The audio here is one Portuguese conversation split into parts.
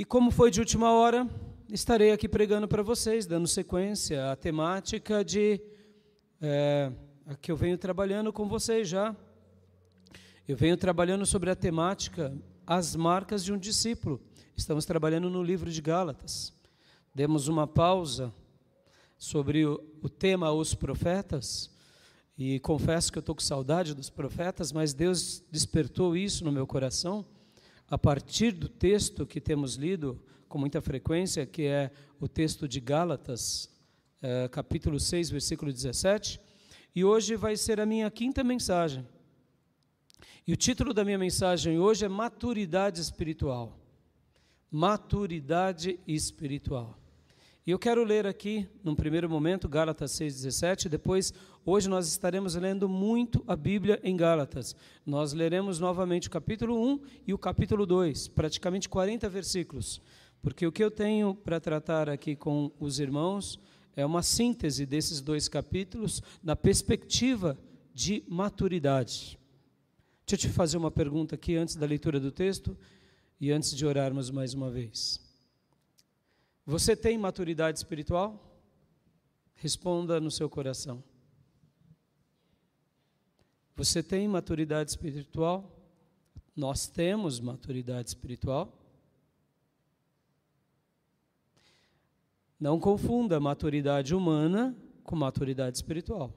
E como foi de última hora, estarei aqui pregando para vocês, dando sequência à temática a que eu venho trabalhando com vocês já. Eu venho trabalhando sobre a temática As Marcas de um Discípulo. Estamos trabalhando no livro de Gálatas. Demos uma pausa sobre o tema Os Profetas, e confesso que eu estou com saudade dos profetas, mas Deus despertou isso no meu coração, a partir do texto que temos lido com muita frequência, que é o texto de Gálatas, capítulo 6, versículo 17, e hoje vai ser a minha quinta mensagem. E o título da minha mensagem hoje é Maturidade Espiritual. Maturidade espiritual. E eu quero ler aqui, num primeiro momento, Gálatas 6,17, depois, hoje nós estaremos lendo muito a Bíblia em Gálatas. Nós leremos novamente o capítulo 1 e o capítulo 2, praticamente 40 versículos, porque o que eu tenho para tratar aqui com os irmãos é uma síntese desses dois capítulos na perspectiva de maturidade. Deixa eu te fazer uma pergunta aqui antes da leitura do texto e antes de orarmos mais uma vez. Você tem maturidade espiritual? Responda no seu coração. Você tem maturidade espiritual? Nós temos maturidade espiritual? Não confunda maturidade humana com maturidade espiritual.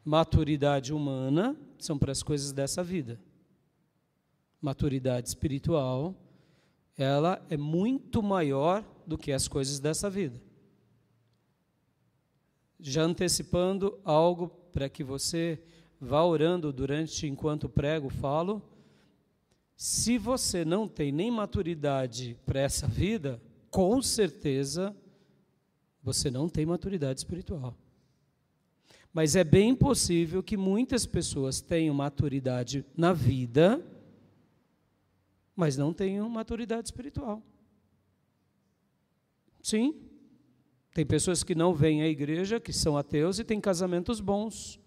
Maturidade humana são para as coisas dessa vida. Maturidade espiritual, ela é muito maior do que as coisas dessa vida. Já antecipando algo para que você vá orando enquanto prego, falo, se você não tem nem maturidade para essa vida, com certeza você não tem maturidade espiritual. Mas é bem possível que muitas pessoas tenham maturidade na vida, mas não tenham maturidade espiritual. Sim, tem pessoas que não vêm à igreja, que são ateus e têm casamentos bons.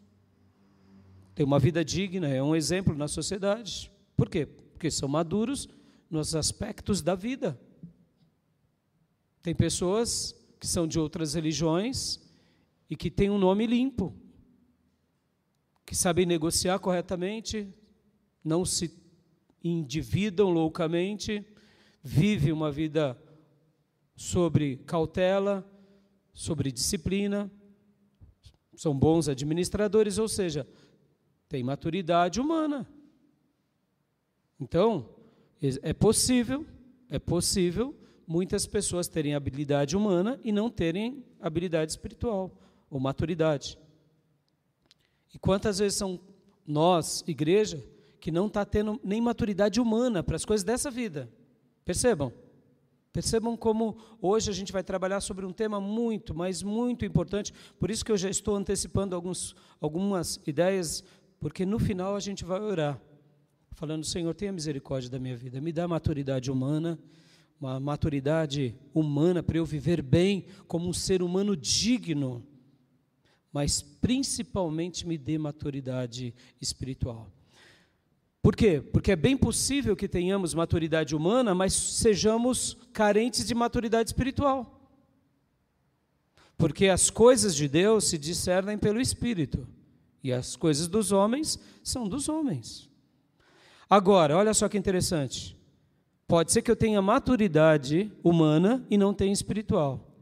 Tem uma vida digna, é um exemplo na sociedade. Por quê? Porque são maduros nos aspectos da vida. Tem pessoas que são de outras religiões e que têm um nome limpo, que sabem negociar corretamente, não se endividam loucamente, vivem uma vida sobre cautela, sobre disciplina, são bons administradores, ou seja, têm maturidade humana. Então, é possível muitas pessoas terem habilidade humana e não terem habilidade espiritual ou maturidade. E quantas vezes são nós, igreja, que não está tendo nem maturidade humana para as coisas dessa vida. Percebam como hoje a gente vai trabalhar sobre um tema muito, mas muito importante, por isso que eu já estou antecipando algumas ideias, porque no final a gente vai orar, falando, Senhor, tenha misericórdia da minha vida, me dá maturidade humana, uma maturidade humana para eu viver bem como um ser humano digno, mas principalmente me dê maturidade espiritual. Por quê? Porque é bem possível que tenhamos maturidade humana, mas sejamos carentes de maturidade espiritual. Porque as coisas de Deus se discernem pelo Espírito, e as coisas dos homens são dos homens. Agora, olha só que interessante. Pode ser que eu tenha maturidade humana e não tenha espiritual,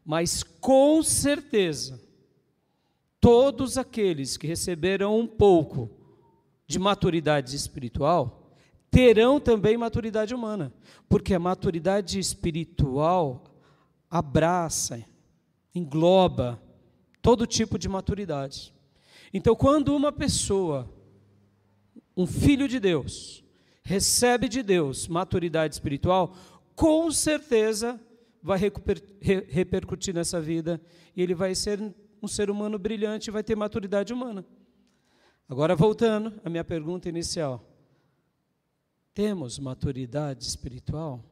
mas com certeza, todos aqueles que receberam um pouco de maturidade espiritual, terão também maturidade humana, porque a maturidade espiritual abraça, engloba todo tipo de maturidade. Então, quando uma pessoa, um filho de Deus, recebe de Deus maturidade espiritual, com certeza vai repercutir nessa vida, e ele vai ser um ser humano brilhante, vai ter maturidade humana. Agora, voltando à minha pergunta inicial. Temos maturidade espiritual?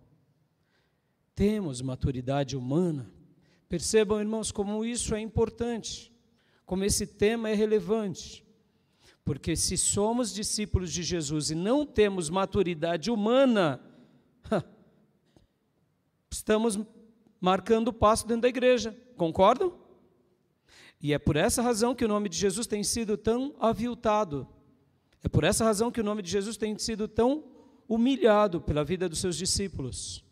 Temos maturidade humana? Percebam, irmãos, como isso é importante, como esse tema é relevante. Porque se somos discípulos de Jesus e não temos maturidade humana, estamos marcando o passo dentro da igreja. Concordam? E é por essa razão que o nome de Jesus tem sido tão aviltado. É por essa razão que o nome de Jesus tem sido tão humilhado pela vida dos seus discípulos.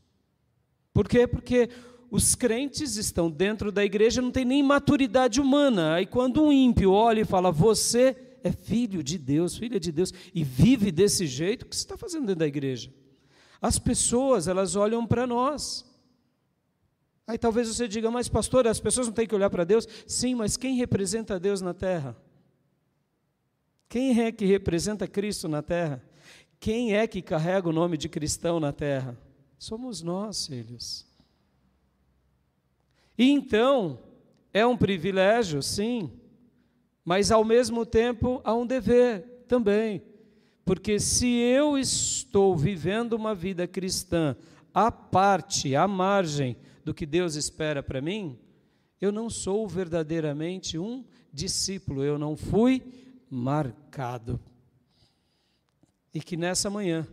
Por quê? Porque os crentes estão dentro da igreja, não tem nem maturidade humana. Aí quando um ímpio olha e fala, você é filho de Deus, filha de Deus, e vive desse jeito, o que você está fazendo dentro da igreja? As pessoas, elas olham para nós. Aí talvez você diga, mas pastor, as pessoas não têm que olhar para Deus? Sim, mas quem representa Deus na terra? Quem é que representa Cristo na terra? Quem é que carrega o nome de cristão na terra? Somos nós, filhos. E então, é um privilégio, sim, mas ao mesmo tempo há um dever também. Porque se eu estou vivendo uma vida cristã à parte, à margem do que Deus espera para mim, eu não sou verdadeiramente um discípulo, eu não fui marcado. E que nessa manhã,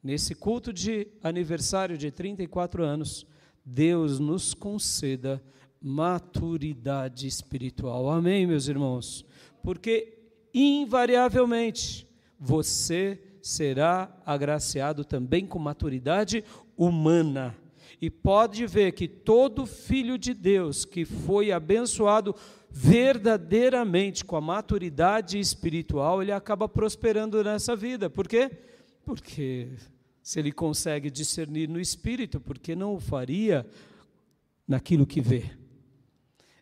nesse culto de aniversário de 34 anos, Deus nos conceda maturidade espiritual. Amém, meus irmãos? Porque, invariavelmente, você será agraciado também com maturidade humana. E pode ver que todo filho de Deus que foi abençoado verdadeiramente com a maturidade espiritual, ele acaba prosperando nessa vida. Por quê? Porque se ele consegue discernir no espírito, por que não o faria naquilo que vê?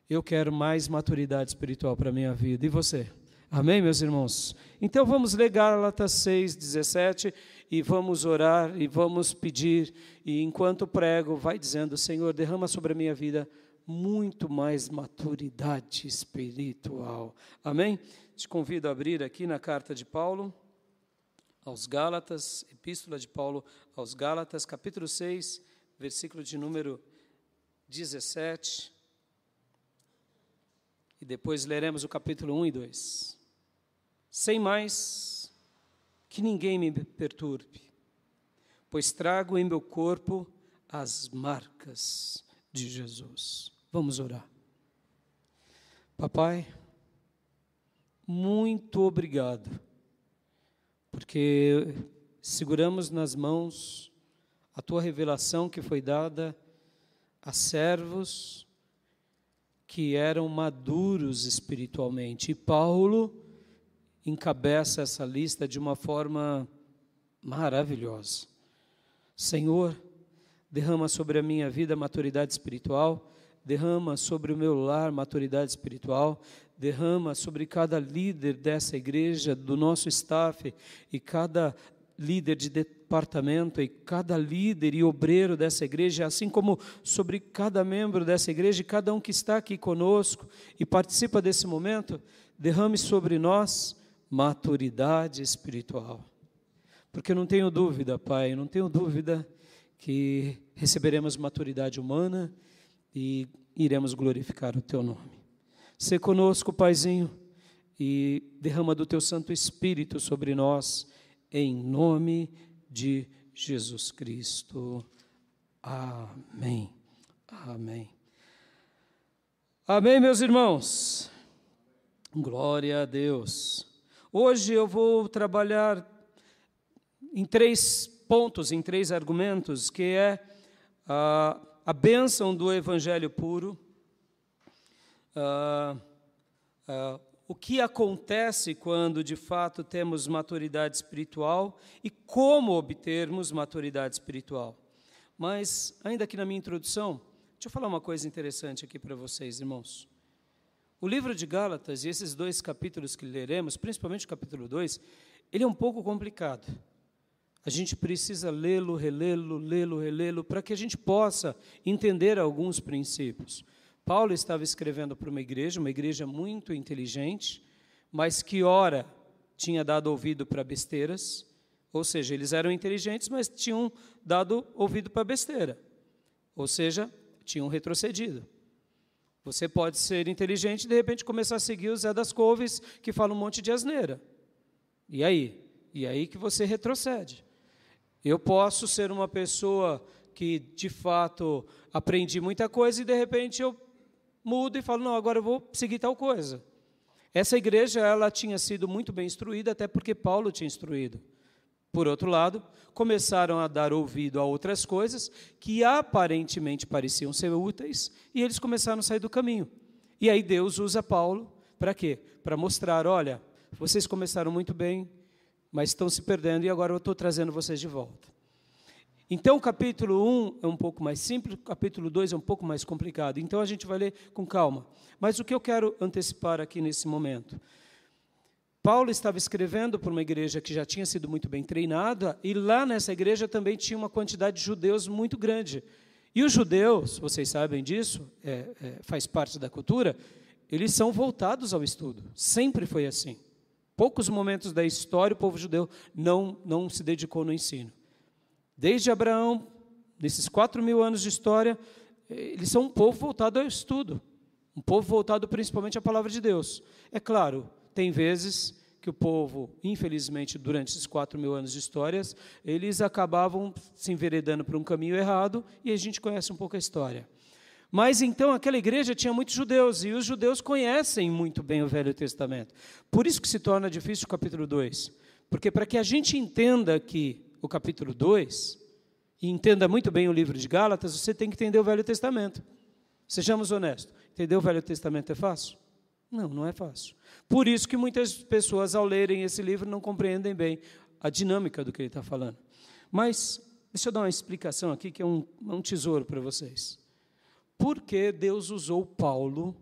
Eu quero mais maturidade espiritual para a minha vida. E você? Amém, meus irmãos? Então vamos ler Gálatas 6:17 e vamos orar e vamos pedir. E enquanto prego, vai dizendo, Senhor, derrama sobre a minha vida muito mais maturidade espiritual. Amém? Te convido a abrir aqui na carta de Paulo aos Gálatas, epístola de Paulo aos Gálatas, capítulo 6, versículo de número 17. E depois leremos o capítulo 1 e 2. Sem mais, que ninguém me perturbe, pois trago em meu corpo as marcas de Jesus. Vamos orar. Papai, muito obrigado, porque seguramos nas mãos a Tua revelação que foi dada a servos que eram maduros espiritualmente. E Paulo encabeça essa lista de uma forma maravilhosa. Senhor, derrama sobre a minha vida maturidade espiritual, derrama sobre o meu lar maturidade espiritual, derrama sobre cada líder dessa igreja, do nosso staff, e cada líder de departamento, e cada líder e obreiro dessa igreja, assim como sobre cada membro dessa igreja, e cada um que está aqui conosco e participa desse momento, derrame sobre nós maturidade espiritual. Porque eu não tenho dúvida, Pai, não tenho dúvida que receberemos maturidade humana e iremos glorificar o Teu nome. Sê conosco, Paizinho, e derrama do Teu Santo Espírito sobre nós, em nome de Jesus Cristo. Amém. Amém. Amém, meus irmãos. Glória a Deus. Hoje eu vou trabalhar em 3 pontos, em 3 argumentos, que é a bênção do Evangelho puro, o que acontece quando de fato temos maturidade espiritual e como obtermos maturidade espiritual. Mas, ainda aqui na minha introdução, deixa eu falar uma coisa interessante aqui para vocês, irmãos. O livro de Gálatas e esses 2 capítulos que leremos, principalmente o capítulo 2, ele é um pouco complicado. A gente precisa lê-lo, relê-lo, para que a gente possa entender alguns princípios. Paulo estava escrevendo para uma igreja muito inteligente, mas que ora tinha dado ouvido para besteiras, ou seja, eles eram inteligentes, mas tinham dado ouvido para besteira, ou seja, tinham retrocedido. Você pode ser inteligente e de repente começar a seguir o Zé das Couves, que fala um monte de asneira. E aí? E aí que você retrocede. Eu posso ser uma pessoa que de fato aprendi muita coisa e de repente eu mudo e falo, não, agora eu vou seguir tal coisa. Essa igreja, ela tinha sido muito bem instruída, até porque Paulo tinha instruído. Por outro lado, começaram a dar ouvido a outras coisas que aparentemente pareciam ser úteis e eles começaram a sair do caminho. E aí Deus usa Paulo para quê? Para mostrar, olha, vocês começaram muito bem, mas estão se perdendo e agora eu estou trazendo vocês de volta. Então, o capítulo 1 é um pouco mais simples, o capítulo 2 é um pouco mais complicado. Então, a gente vai ler com calma. Mas o que eu quero antecipar aqui nesse momento? Paulo estava escrevendo para uma igreja que já tinha sido muito bem treinada, e lá nessa igreja também tinha uma quantidade de judeus muito grande. E os judeus, vocês sabem disso, faz parte da cultura, eles são voltados ao estudo. Sempre foi assim. Poucos momentos da história o povo judeu não se dedicou no ensino. Desde Abraão, nesses 4.000 anos de história, eles são um povo voltado ao estudo, um povo voltado principalmente à palavra de Deus. É claro, tem vezes que o povo, infelizmente, durante esses 4.000 anos de histórias, eles acabavam se enveredando por um caminho errado, e a gente conhece um pouco a história. Mas então aquela igreja tinha muitos judeus, e os judeus conhecem muito bem o Velho Testamento. Por isso que se torna difícil o capítulo 2, porque para que a gente entenda que o capítulo 2, e entenda muito bem o livro de Gálatas, você tem que entender o Velho Testamento. Sejamos honestos, entender o Velho Testamento é fácil? Não, não é fácil. Por isso que muitas pessoas, ao lerem esse livro, não compreendem bem a dinâmica do que ele está falando. Mas, deixa eu dar uma explicação aqui, que é um tesouro para vocês. Por que Deus usou Paulo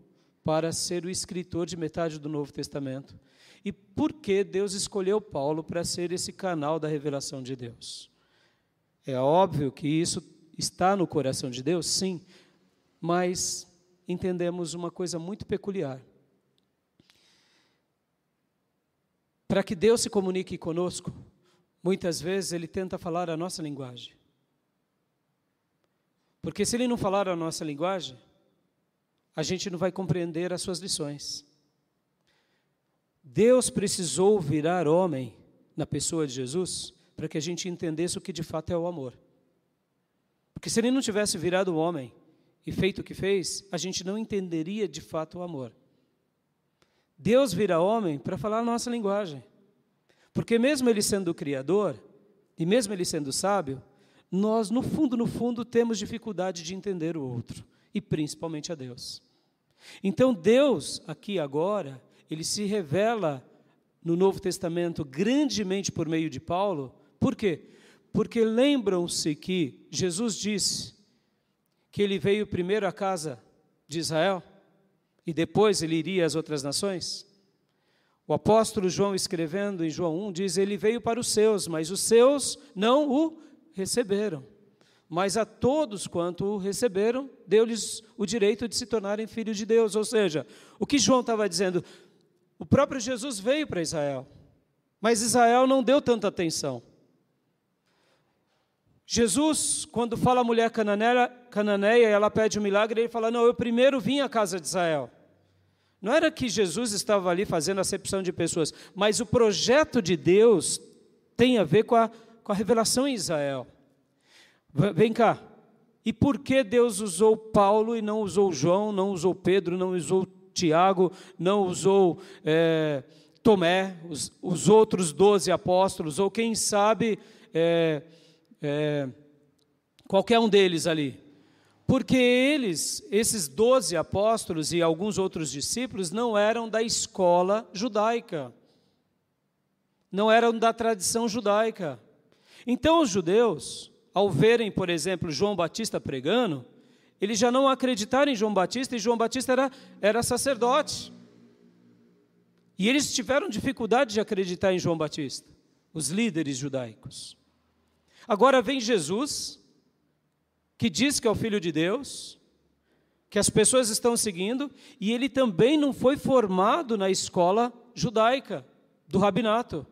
para ser o escritor de metade do Novo Testamento? E por que Deus escolheu Paulo para ser esse canal da revelação de Deus? É óbvio que isso está no coração de Deus, sim, mas entendemos uma coisa muito peculiar. Para que Deus se comunique conosco, muitas vezes Ele tenta falar a nossa linguagem. Porque se Ele não falar a nossa linguagem, a gente não vai compreender as suas lições. Deus precisou virar homem na pessoa de Jesus para que a gente entendesse o que de fato é o amor. Porque se Ele não tivesse virado homem e feito o que fez, a gente não entenderia de fato o amor. Deus vira homem para falar a nossa linguagem. Porque mesmo Ele sendo o Criador, e mesmo Ele sendo sábio, nós, no fundo, temos dificuldade de entender o outro, e principalmente a Deus. Então, Deus, aqui agora, Ele se revela no Novo Testamento grandemente por meio de Paulo. Por quê? Porque lembram-se que Jesus disse que Ele veio primeiro à casa de Israel, e depois Ele iria às outras nações? O apóstolo João, escrevendo em João 1, diz, Ele veio para os seus, mas os seus não o receberam. Mas a todos quanto o receberam, deu-lhes o direito de se tornarem filhos de Deus. Ou seja, o que João estava dizendo, o próprio Jesus veio para Israel, mas Israel não deu tanta atenção. Jesus, quando fala a mulher cananeia, ela pede um milagre, ele fala, não, eu primeiro vim à casa de Israel. Não era que Jesus estava ali fazendo acepção de pessoas, mas o projeto de Deus tem a ver com a revelação em Israel. Vem cá, e por que Deus usou Paulo e não usou João, não usou Pedro, não usou Tiago, não usou Tomé, os outros 12 apóstolos, ou quem sabe qualquer um deles ali? Porque esses 12 apóstolos e alguns outros discípulos não eram da escola judaica, não eram da tradição judaica. Então os judeus, ao verem, por exemplo, João Batista pregando, eles já não acreditaram em João Batista, e João Batista era sacerdote. E eles tiveram dificuldade de acreditar em João Batista, os líderes judaicos. Agora vem Jesus, que diz que é o Filho de Deus, que as pessoas estão seguindo, e ele também não foi formado na escola judaica, do rabinato.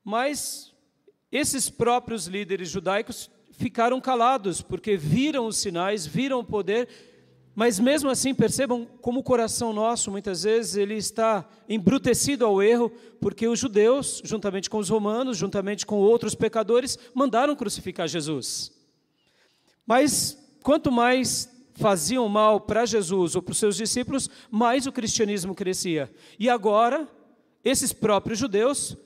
Mas esses próprios líderes judaicos ficaram calados, porque viram os sinais, viram o poder, mas mesmo assim percebam como o coração nosso, muitas vezes, ele está embrutecido ao erro, porque os judeus, juntamente com os romanos, juntamente com outros pecadores, mandaram crucificar Jesus. Mas quanto mais faziam mal para Jesus ou para os seus discípulos, mais o cristianismo crescia. E agora, esses próprios judeus,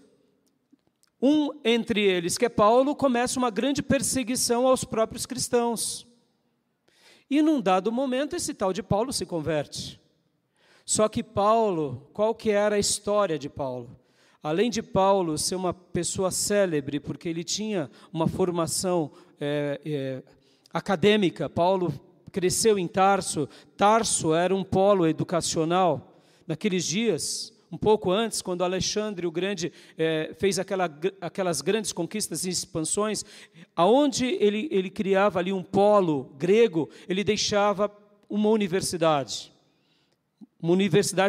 um entre eles, que é Paulo, começa uma grande perseguição aos próprios cristãos. E num dado momento, esse tal de Paulo se converte. Só que Paulo, qual que era a história de Paulo? Além de Paulo ser uma pessoa célebre, porque ele tinha uma formação acadêmica, Paulo cresceu em Tarso. Tarso era um polo educacional. Naqueles dias, um pouco antes, quando Alexandre o Grande fez aquelas grandes conquistas e expansões, aonde ele criava ali um polo grego, ele deixava uma universidade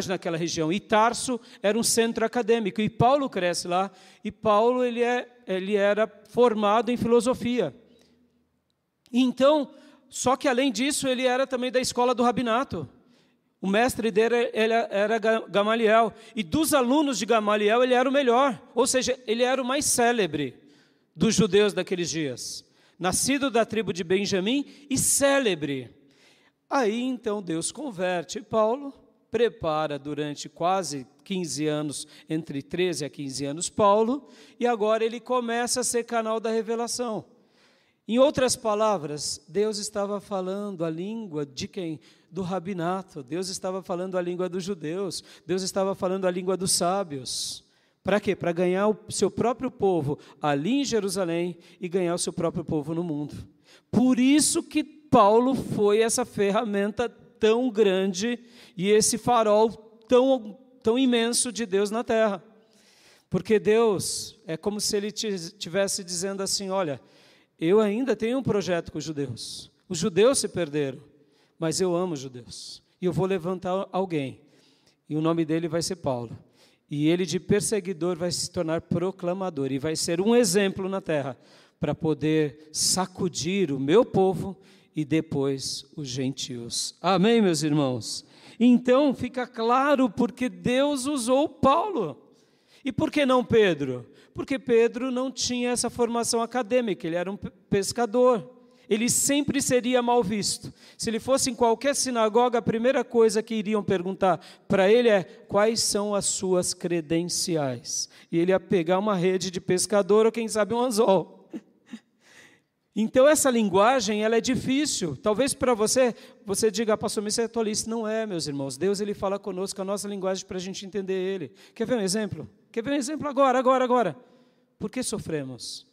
naquela região. E Tarso era um centro acadêmico, e Paulo cresce lá, e Paulo ele era formado em filosofia. Então, só que além disso, ele era também da escola do rabinato. O mestre dele era Gamaliel, e dos alunos de Gamaliel ele era o melhor, ou seja, ele era o mais célebre dos judeus daqueles dias, nascido da tribo de Benjamim e célebre. Aí então Deus converte Paulo, prepara durante quase 15 anos, entre 13 a 15 anos, Paulo, e agora ele começa a ser canal da revelação. Em outras palavras, Deus estava falando a língua de quem? Do rabinato. Deus estava falando a língua dos judeus. Deus estava falando a língua dos sábios. Para quê? Para ganhar o seu próprio povo ali em Jerusalém e ganhar o seu próprio povo no mundo. Por isso que Paulo foi essa ferramenta tão grande e esse farol tão imenso de Deus na terra. Porque Deus é como se Ele estivesse dizendo assim, olha, eu ainda tenho um projeto com os judeus. Os judeus se perderam, mas eu amo os judeus. E eu vou levantar alguém, e o nome dele vai ser Paulo. E ele de perseguidor vai se tornar proclamador, e vai ser um exemplo na terra, para poder sacudir o meu povo e depois os gentios. Amém, meus irmãos? Então fica claro porque Deus usou Paulo. E por que não Pedro? Porque Pedro não tinha essa formação acadêmica, ele era um pescador. Ele sempre seria mal visto. Se ele fosse em qualquer sinagoga, a primeira coisa que iriam perguntar para ele é: quais são as suas credenciais? E ele ia pegar uma rede de pescador ou quem sabe um anzol. Então essa linguagem ela é difícil. Talvez para você diga, pastor, mas isso é tolice. Não é, meus irmãos. Deus ele fala conosco a nossa linguagem para a gente entender Ele. Quer ver um exemplo? Quer ver um exemplo agora? Por que sofremos?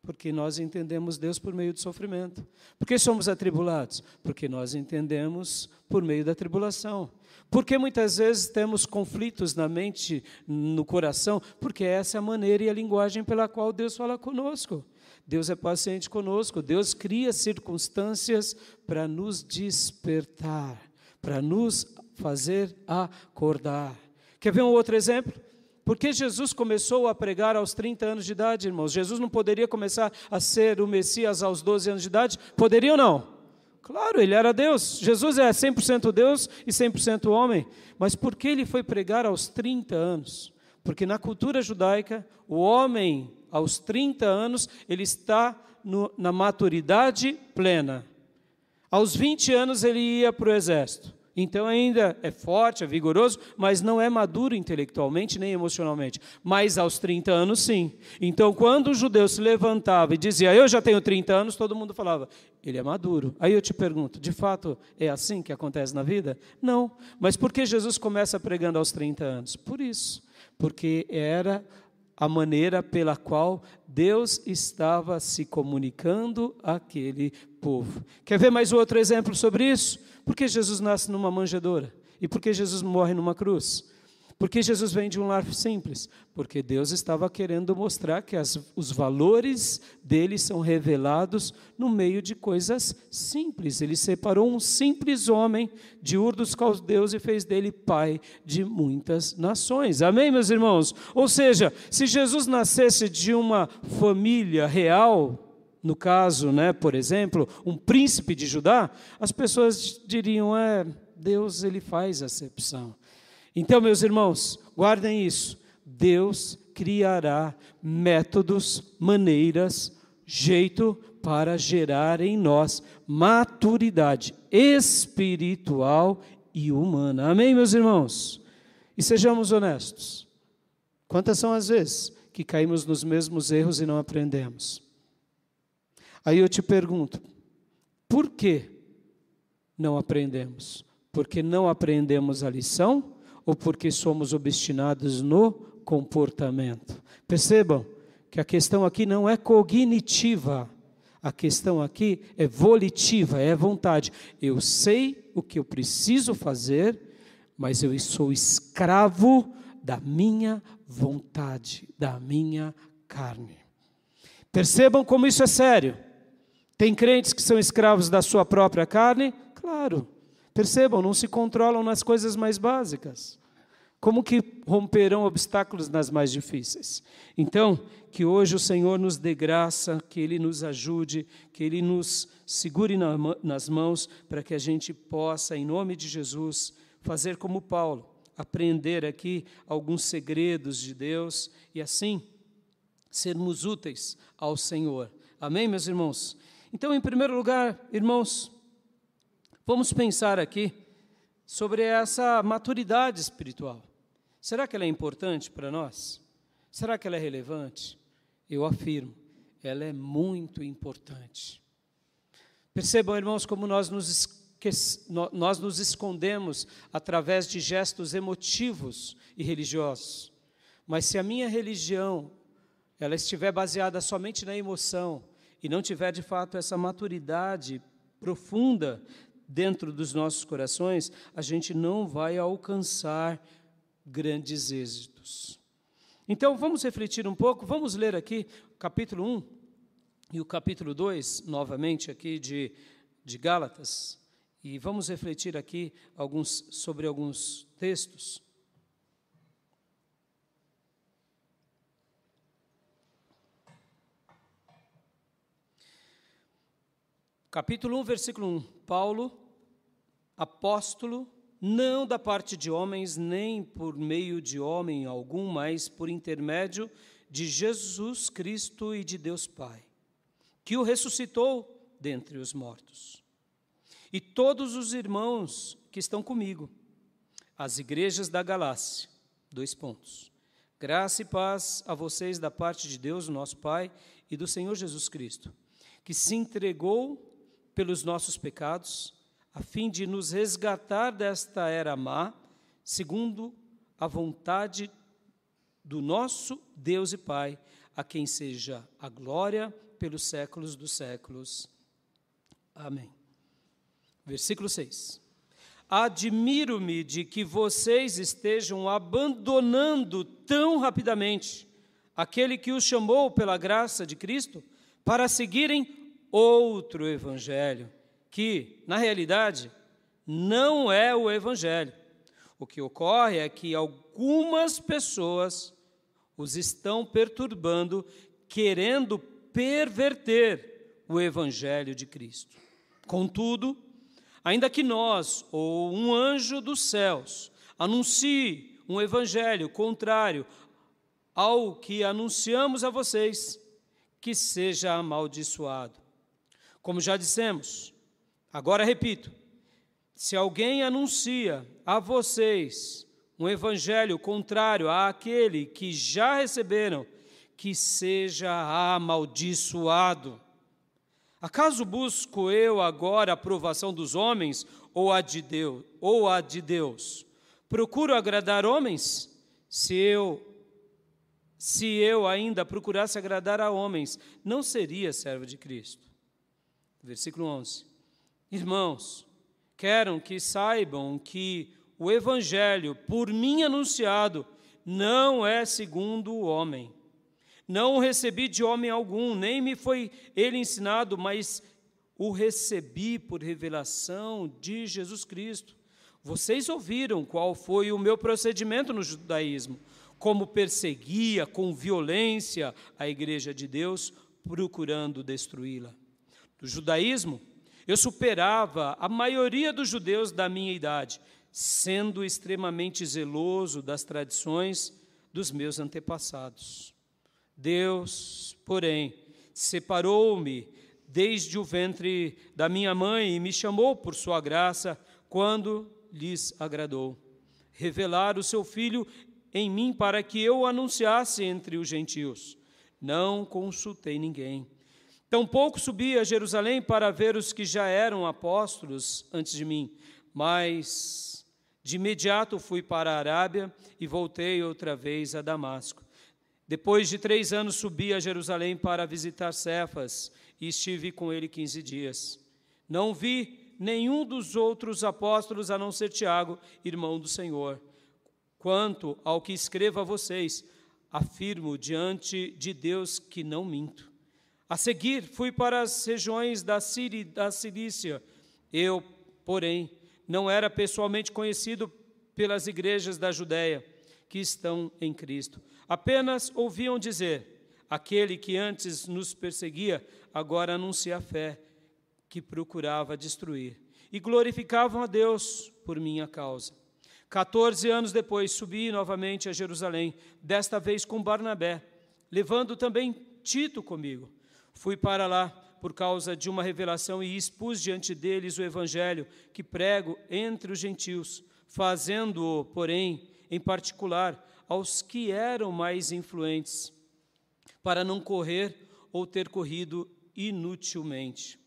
Porque nós entendemos Deus por meio do sofrimento. Por que somos atribulados? Porque nós entendemos por meio da tribulação. Por que muitas vezes temos conflitos na mente, no coração? Porque essa é a maneira e a linguagem pela qual Deus fala conosco. Deus é paciente conosco. Deus cria circunstâncias para nos despertar, para nos fazer acordar. Quer ver um outro exemplo? Porque Jesus começou a pregar aos 30 anos de idade, irmãos. Jesus não poderia começar a ser o Messias aos 12 anos de idade? Poderia ou não? Claro, ele era Deus. Jesus é 100% Deus e 100% homem. Mas por que ele foi pregar aos 30 anos? Porque na cultura judaica, o homem, aos 30 anos, ele está na maturidade plena. Aos 20 anos, ele ia para o exército. Então ainda é forte, é vigoroso, mas não é maduro intelectualmente nem emocionalmente. Mas aos 30 anos, sim. Então, quando o judeu se levantava e dizia, eu já tenho 30 anos, todo mundo falava, ele é maduro. Aí eu te pergunto, de fato é assim que acontece na vida? Não. Mas por que Jesus começa pregando aos 30 anos? Por isso. Porque era a maneira pela qual Deus estava se comunicando àquele povo. Quer ver mais outro exemplo sobre isso? Por que Jesus nasce numa manjedoura? E por que Jesus morre numa cruz? Por que Jesus vem de um lar simples? Porque Deus estava querendo mostrar que os valores dele são revelados no meio de coisas simples. Ele separou um simples homem de Ur dos Caldeus e fez dele pai de muitas nações. Amém, meus irmãos? Ou seja, se Jesus nascesse de uma família real, no caso, por exemplo, um príncipe de Judá, as pessoas diriam, Deus ele faz acepção. Então, meus irmãos, guardem isso. Deus criará métodos, maneiras jeito para gerar em nós maturidade espiritual e humana. Amém, meus irmãos? E sejamos honestos. Quantas são as vezes que caímos nos mesmos erros e não aprendemos? Aí eu te pergunto, por que não aprendemos? Porque não aprendemos a lição ou porque somos obstinados no comportamento? Percebam que a questão aqui não é cognitiva, a questão aqui é volitiva, é vontade. Eu sei o que eu preciso fazer, mas eu sou escravo da minha vontade, da minha carne. Percebam como isso é sério. Tem crentes que são escravos da sua própria carne? Claro. Percebam, não se controlam nas coisas mais básicas. Como que romperão obstáculos nas mais difíceis? Então, que hoje o Senhor nos dê graça, que Ele nos ajude, que Ele nos segure nas mãos, para que a gente possa, em nome de Jesus, fazer como Paulo, aprender aqui alguns segredos de Deus e assim sermos úteis ao Senhor. Amém, meus irmãos? Então, em primeiro lugar, irmãos, vamos pensar aqui sobre essa maturidade espiritual. Será que ela é importante para nós? Será que ela é relevante? Eu afirmo, ela é muito importante. Percebam, irmãos, como nós nos escondemos através de gestos emotivos e religiosos. Mas se a minha religião ela estiver baseada somente na emoção e não tiver de fato essa maturidade profunda dentro dos nossos corações, a gente não vai alcançar grandes êxitos. Então, vamos refletir um pouco, vamos ler aqui o capítulo 1 e o capítulo 2, novamente aqui de Gálatas, e vamos refletir aqui sobre alguns textos. Capítulo 1, versículo 1. Paulo, apóstolo, não da parte de homens, nem por meio de homem algum, mas por intermédio de Jesus Cristo e de Deus Pai, que o ressuscitou dentre os mortos. E todos os irmãos que estão comigo, as igrejas da Galácia, 2 pontos. Graça e paz a vocês da parte de Deus, nosso Pai, e do Senhor Jesus Cristo, que se entregou pelos nossos pecados, a fim de nos resgatar desta era má, segundo a vontade do nosso Deus e Pai, a quem seja a glória pelos séculos dos séculos. Amém. Versículo 6. Admiro-me de que vocês estejam abandonando tão rapidamente aquele que os chamou pela graça de Cristo para seguirem outro evangelho, que, na realidade, não é o evangelho. O que ocorre é que algumas pessoas os estão perturbando, querendo perverter o evangelho de Cristo. Contudo, ainda que nós, ou um anjo dos céus, anuncie um evangelho contrário ao que anunciamos a vocês, que seja amaldiçoado. Como já dissemos, agora repito, se alguém anuncia a vocês um evangelho contrário àquele que já receberam, que seja amaldiçoado. Acaso busco eu agora a aprovação dos homens ou a de Deus? Procuro agradar homens? Se eu ainda procurasse agradar a homens, não seria servo de Cristo. Versículo 11. Irmãos, quero que saibam que o evangelho por mim anunciado não é segundo o homem. Não o recebi de homem algum, nem me foi ele ensinado, mas o recebi por revelação de Jesus Cristo. Vocês ouviram qual foi o meu procedimento no judaísmo, como perseguia com violência a igreja de Deus, procurando destruí-la. Do judaísmo, eu superava a maioria dos judeus da minha idade, sendo extremamente zeloso das tradições dos meus antepassados. Deus, porém, separou-me desde o ventre da minha mãe e me chamou por sua graça quando lhes agradou revelar o seu Filho em mim para que eu o anunciasse entre os gentios. Não consultei ninguém. Tampouco subi a Jerusalém para ver os que já eram apóstolos antes de mim, mas de imediato fui para a Arábia e voltei outra vez a Damasco. Depois de 3 anos subi a Jerusalém para visitar Cefas e estive com ele 15 dias. Não vi nenhum dos outros apóstolos a não ser Tiago, irmão do Senhor. Quanto ao que escrevo a vocês, afirmo diante de Deus que não minto. A seguir, fui para as regiões da Síria e da Cilícia. Eu, porém, não era pessoalmente conhecido pelas igrejas da Judéia que estão em Cristo. Apenas ouviam dizer, aquele que antes nos perseguia, agora anuncia a fé que procurava destruir. E glorificavam a Deus por minha causa. 14 anos depois, subi novamente a Jerusalém, desta vez com Barnabé, levando também Tito comigo. Fui para lá por causa de uma revelação e expus diante deles o evangelho que prego entre os gentios, fazendo-o, porém, em particular, aos que eram mais influentes, para não correr ou ter corrido inutilmente.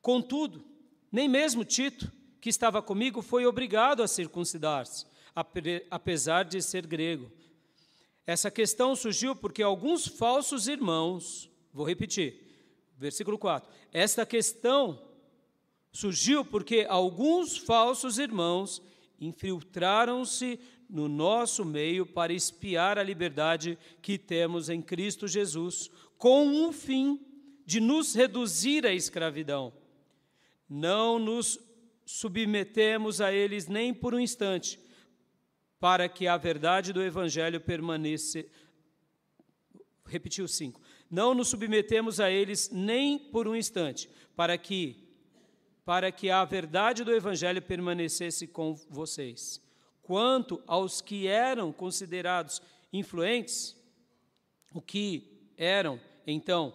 Contudo, nem mesmo Tito, que estava comigo, foi obrigado a circuncidar-se, apesar de ser grego. Essa questão surgiu porque alguns falsos irmãos, vou repetir, versículo 4, esta questão surgiu porque alguns falsos irmãos infiltraram-se no nosso meio para espiar a liberdade que temos em Cristo Jesus, com o fim de nos reduzir à escravidão. Não nos submetemos a eles nem por um instante, para que a verdade do Evangelho permaneça. Repetiu 5. Não nos submetemos a eles nem por um instante, para que a verdade do Evangelho permanecesse com vocês. Quanto aos que eram considerados influentes, o que eram, então,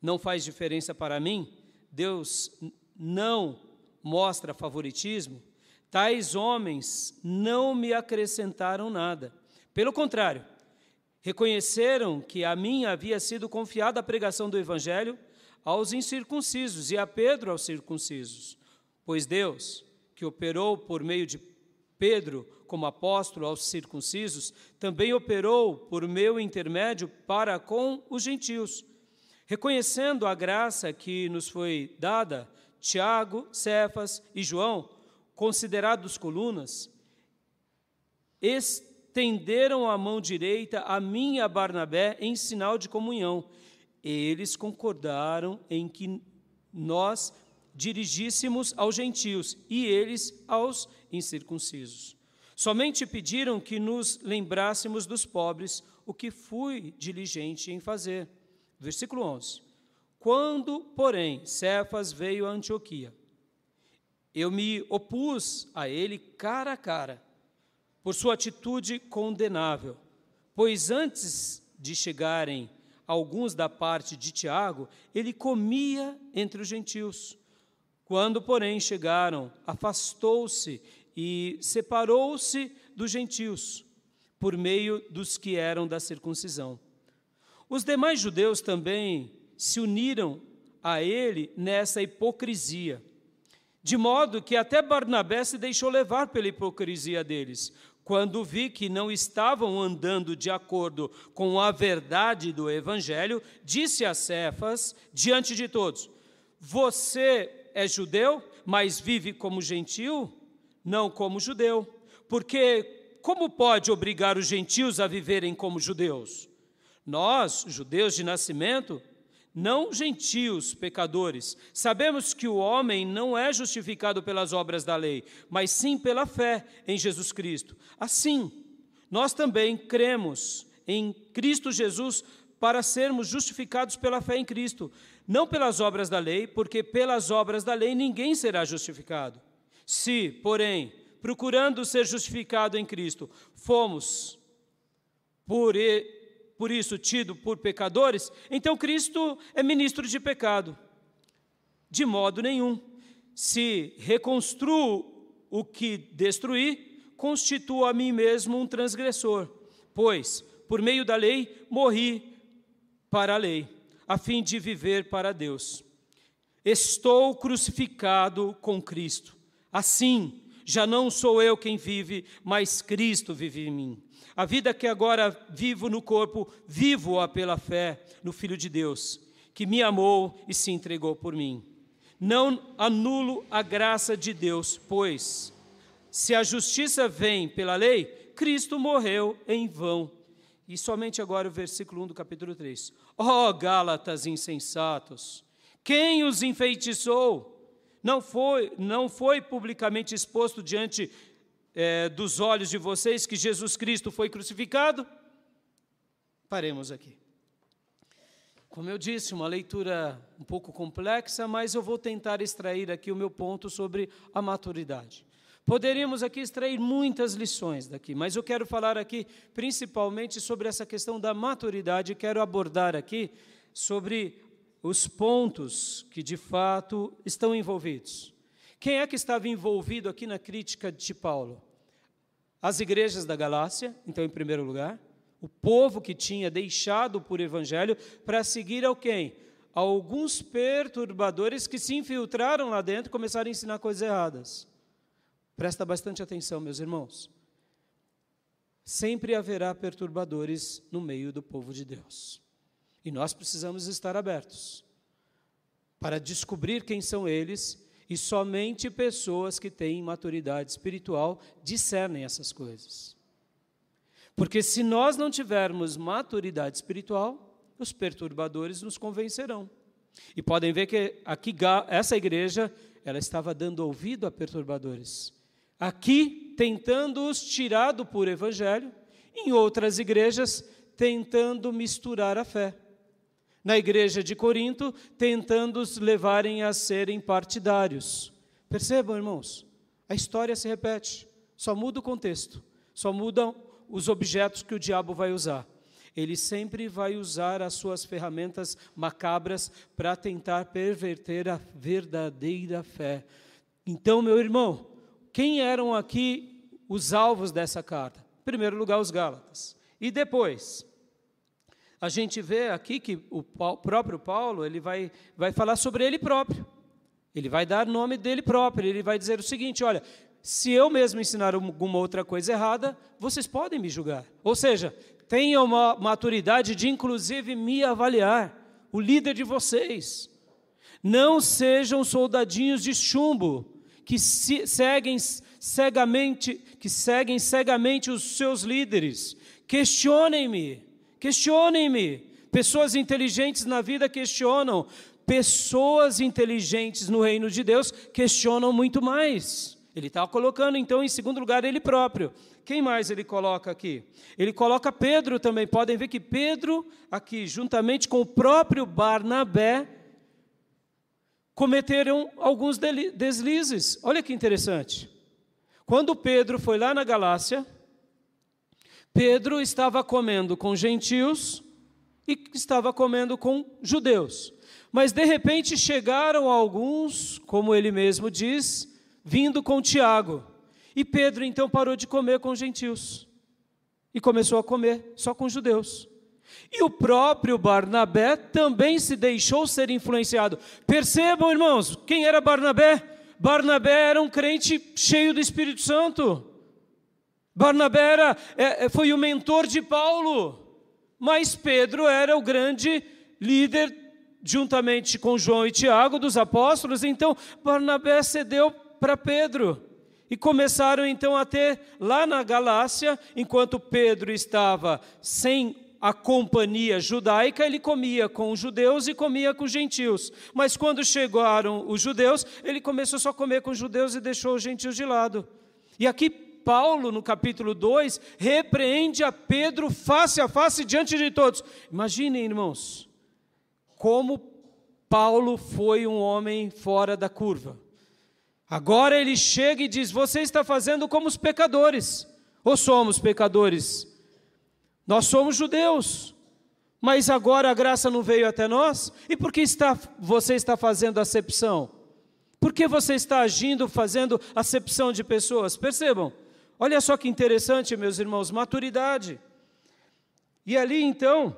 não faz diferença para mim. Deus não mostra favoritismo. Tais homens não me acrescentaram nada. Pelo contrário, reconheceram que a mim havia sido confiada a pregação do Evangelho aos incircuncisos e a Pedro aos circuncisos. Pois Deus, que operou por meio de Pedro como apóstolo aos circuncisos, também operou por meu intermédio para com os gentios. Reconhecendo a graça que nos foi dada, Tiago, Cefas e João, considerados colunas, estenderam a mão direita a mim e a Barnabé em sinal de comunhão. Eles concordaram em que nós dirigíssemos aos gentios e eles aos incircuncisos. Somente pediram que nos lembrássemos dos pobres, o que fui diligente em fazer. Versículo 11. Quando, porém, Cefas veio a Antioquia, eu me opus a ele cara a cara, por sua atitude condenável, pois antes de chegarem alguns da parte de Tiago, ele comia entre os gentios. Quando, porém, chegaram, afastou-se e separou-se dos gentios, por meio dos que eram da circuncisão. Os demais judeus também se uniram a ele nessa hipocrisia, de modo que até Barnabé se deixou levar pela hipocrisia deles. Quando vi que não estavam andando de acordo com a verdade do Evangelho, disse a Cefas, diante de todos: você é judeu, mas vive como gentil, não como judeu. Porque como pode obrigar os gentios a viverem como judeus? Nós, judeus de nascimento, não gentios pecadores, sabemos que o homem não é justificado pelas obras da lei, mas sim pela fé em Jesus Cristo. Assim, nós também cremos em Cristo Jesus para sermos justificados pela fé em Cristo, não pelas obras da lei, porque pelas obras da lei ninguém será justificado. Se, porém, procurando ser justificado em Cristo, fomos por isso tido por pecadores, então Cristo é ministro de pecado. De modo nenhum. Se reconstruo o que destruí, constituo a mim mesmo um transgressor, pois, por meio da lei, morri para a lei, a fim de viver para Deus. Estou crucificado com Cristo. Assim, já não sou eu quem vive, mas Cristo vive em mim. A vida que agora vivo no corpo, vivo-a pela fé no Filho de Deus, que me amou e se entregou por mim. Não anulo a graça de Deus, pois, se a justiça vem pela lei, Cristo morreu em vão. E somente agora o versículo 1 do capítulo 3. Ó Gálatas insensatos, quem os enfeitiçou? Não foi publicamente exposto diante dos olhos de vocês que Jesus Cristo foi crucificado? Paremos aqui. Como eu disse, uma leitura um pouco complexa, mas eu vou tentar extrair aqui o meu ponto sobre a maturidade. Poderíamos aqui extrair muitas lições daqui, mas eu quero falar aqui principalmente sobre essa questão da maturidade, quero abordar aqui sobre os pontos que de fato estão envolvidos. Quem é que estava envolvido aqui na crítica de Paulo? As igrejas da Galácia, então em primeiro lugar, o povo que tinha deixado por evangelho para seguir ao quem? Alguns perturbadores que se infiltraram lá dentro e começaram a ensinar coisas erradas. Presta bastante atenção, meus irmãos. Sempre haverá perturbadores no meio do povo de Deus. E nós precisamos estar abertos para descobrir quem são eles, e somente pessoas que têm maturidade espiritual discernem essas coisas. Porque se nós não tivermos maturidade espiritual, os perturbadores nos convencerão. E podem ver que aqui essa igreja, ela estava dando ouvido a perturbadores. Aqui, tentando-os tirar do puro evangelho, em outras igrejas, tentando misturar a fé. Na igreja de Corinto, tentando os levarem a serem partidários. Percebam, irmãos, a história se repete, só muda o contexto, só mudam os objetos que o diabo vai usar. Ele sempre vai usar as suas ferramentas macabras para tentar perverter a verdadeira fé. Então, meu irmão, quem eram aqui os alvos dessa carta? Em primeiro lugar, os Gálatas. E depois, a gente vê aqui que o próprio Paulo, ele vai falar sobre ele próprio. Ele vai dar nome dele próprio, ele vai dizer o seguinte, olha, se eu mesmo ensinar alguma outra coisa errada, vocês podem me julgar. Ou seja, tenham uma maturidade de, inclusive, me avaliar, o líder de vocês. Não sejam soldadinhos de chumbo, que seguem cegamente os seus líderes. Questionem-me. Pessoas inteligentes na vida questionam. Pessoas inteligentes no reino de Deus questionam muito mais. Ele está colocando, então, em segundo lugar, ele próprio. Quem mais ele coloca aqui? Ele coloca Pedro também. Podem ver que Pedro, aqui, juntamente com o próprio Barnabé, cometeram alguns deslizes. Olha que interessante. Quando Pedro foi lá na Galácia, Pedro estava comendo com gentios e estava comendo com judeus. Mas, de repente, chegaram alguns, como ele mesmo diz, vindo com Tiago. E Pedro, então, parou de comer com gentios. E começou a comer só com judeus. E o próprio Barnabé também se deixou ser influenciado. Percebam, irmãos, quem era Barnabé? Barnabé era um crente cheio do Espírito Santo. Barnabé foi o mentor de Paulo. Mas Pedro era o grande líder, juntamente com João e Tiago, dos apóstolos. Então, Barnabé cedeu para Pedro. E começaram então a ter, lá na Galácia, enquanto Pedro estava sem a companhia judaica, ele comia com os judeus e comia com os gentios. Mas quando chegaram os judeus, ele começou só a comer com os judeus e deixou os gentios de lado. E aqui Paulo, no capítulo 2, repreende a Pedro face a face diante de todos. Imaginem, irmãos, como Paulo foi um homem fora da curva. Agora ele chega e diz, você está fazendo como os pecadores. Ou somos pecadores? Nós somos judeus. Mas agora a graça não veio até nós? E por que você está fazendo acepção? Por que você está agindo, fazendo acepção de pessoas? Percebam, olha só que interessante, meus irmãos, maturidade. E ali então,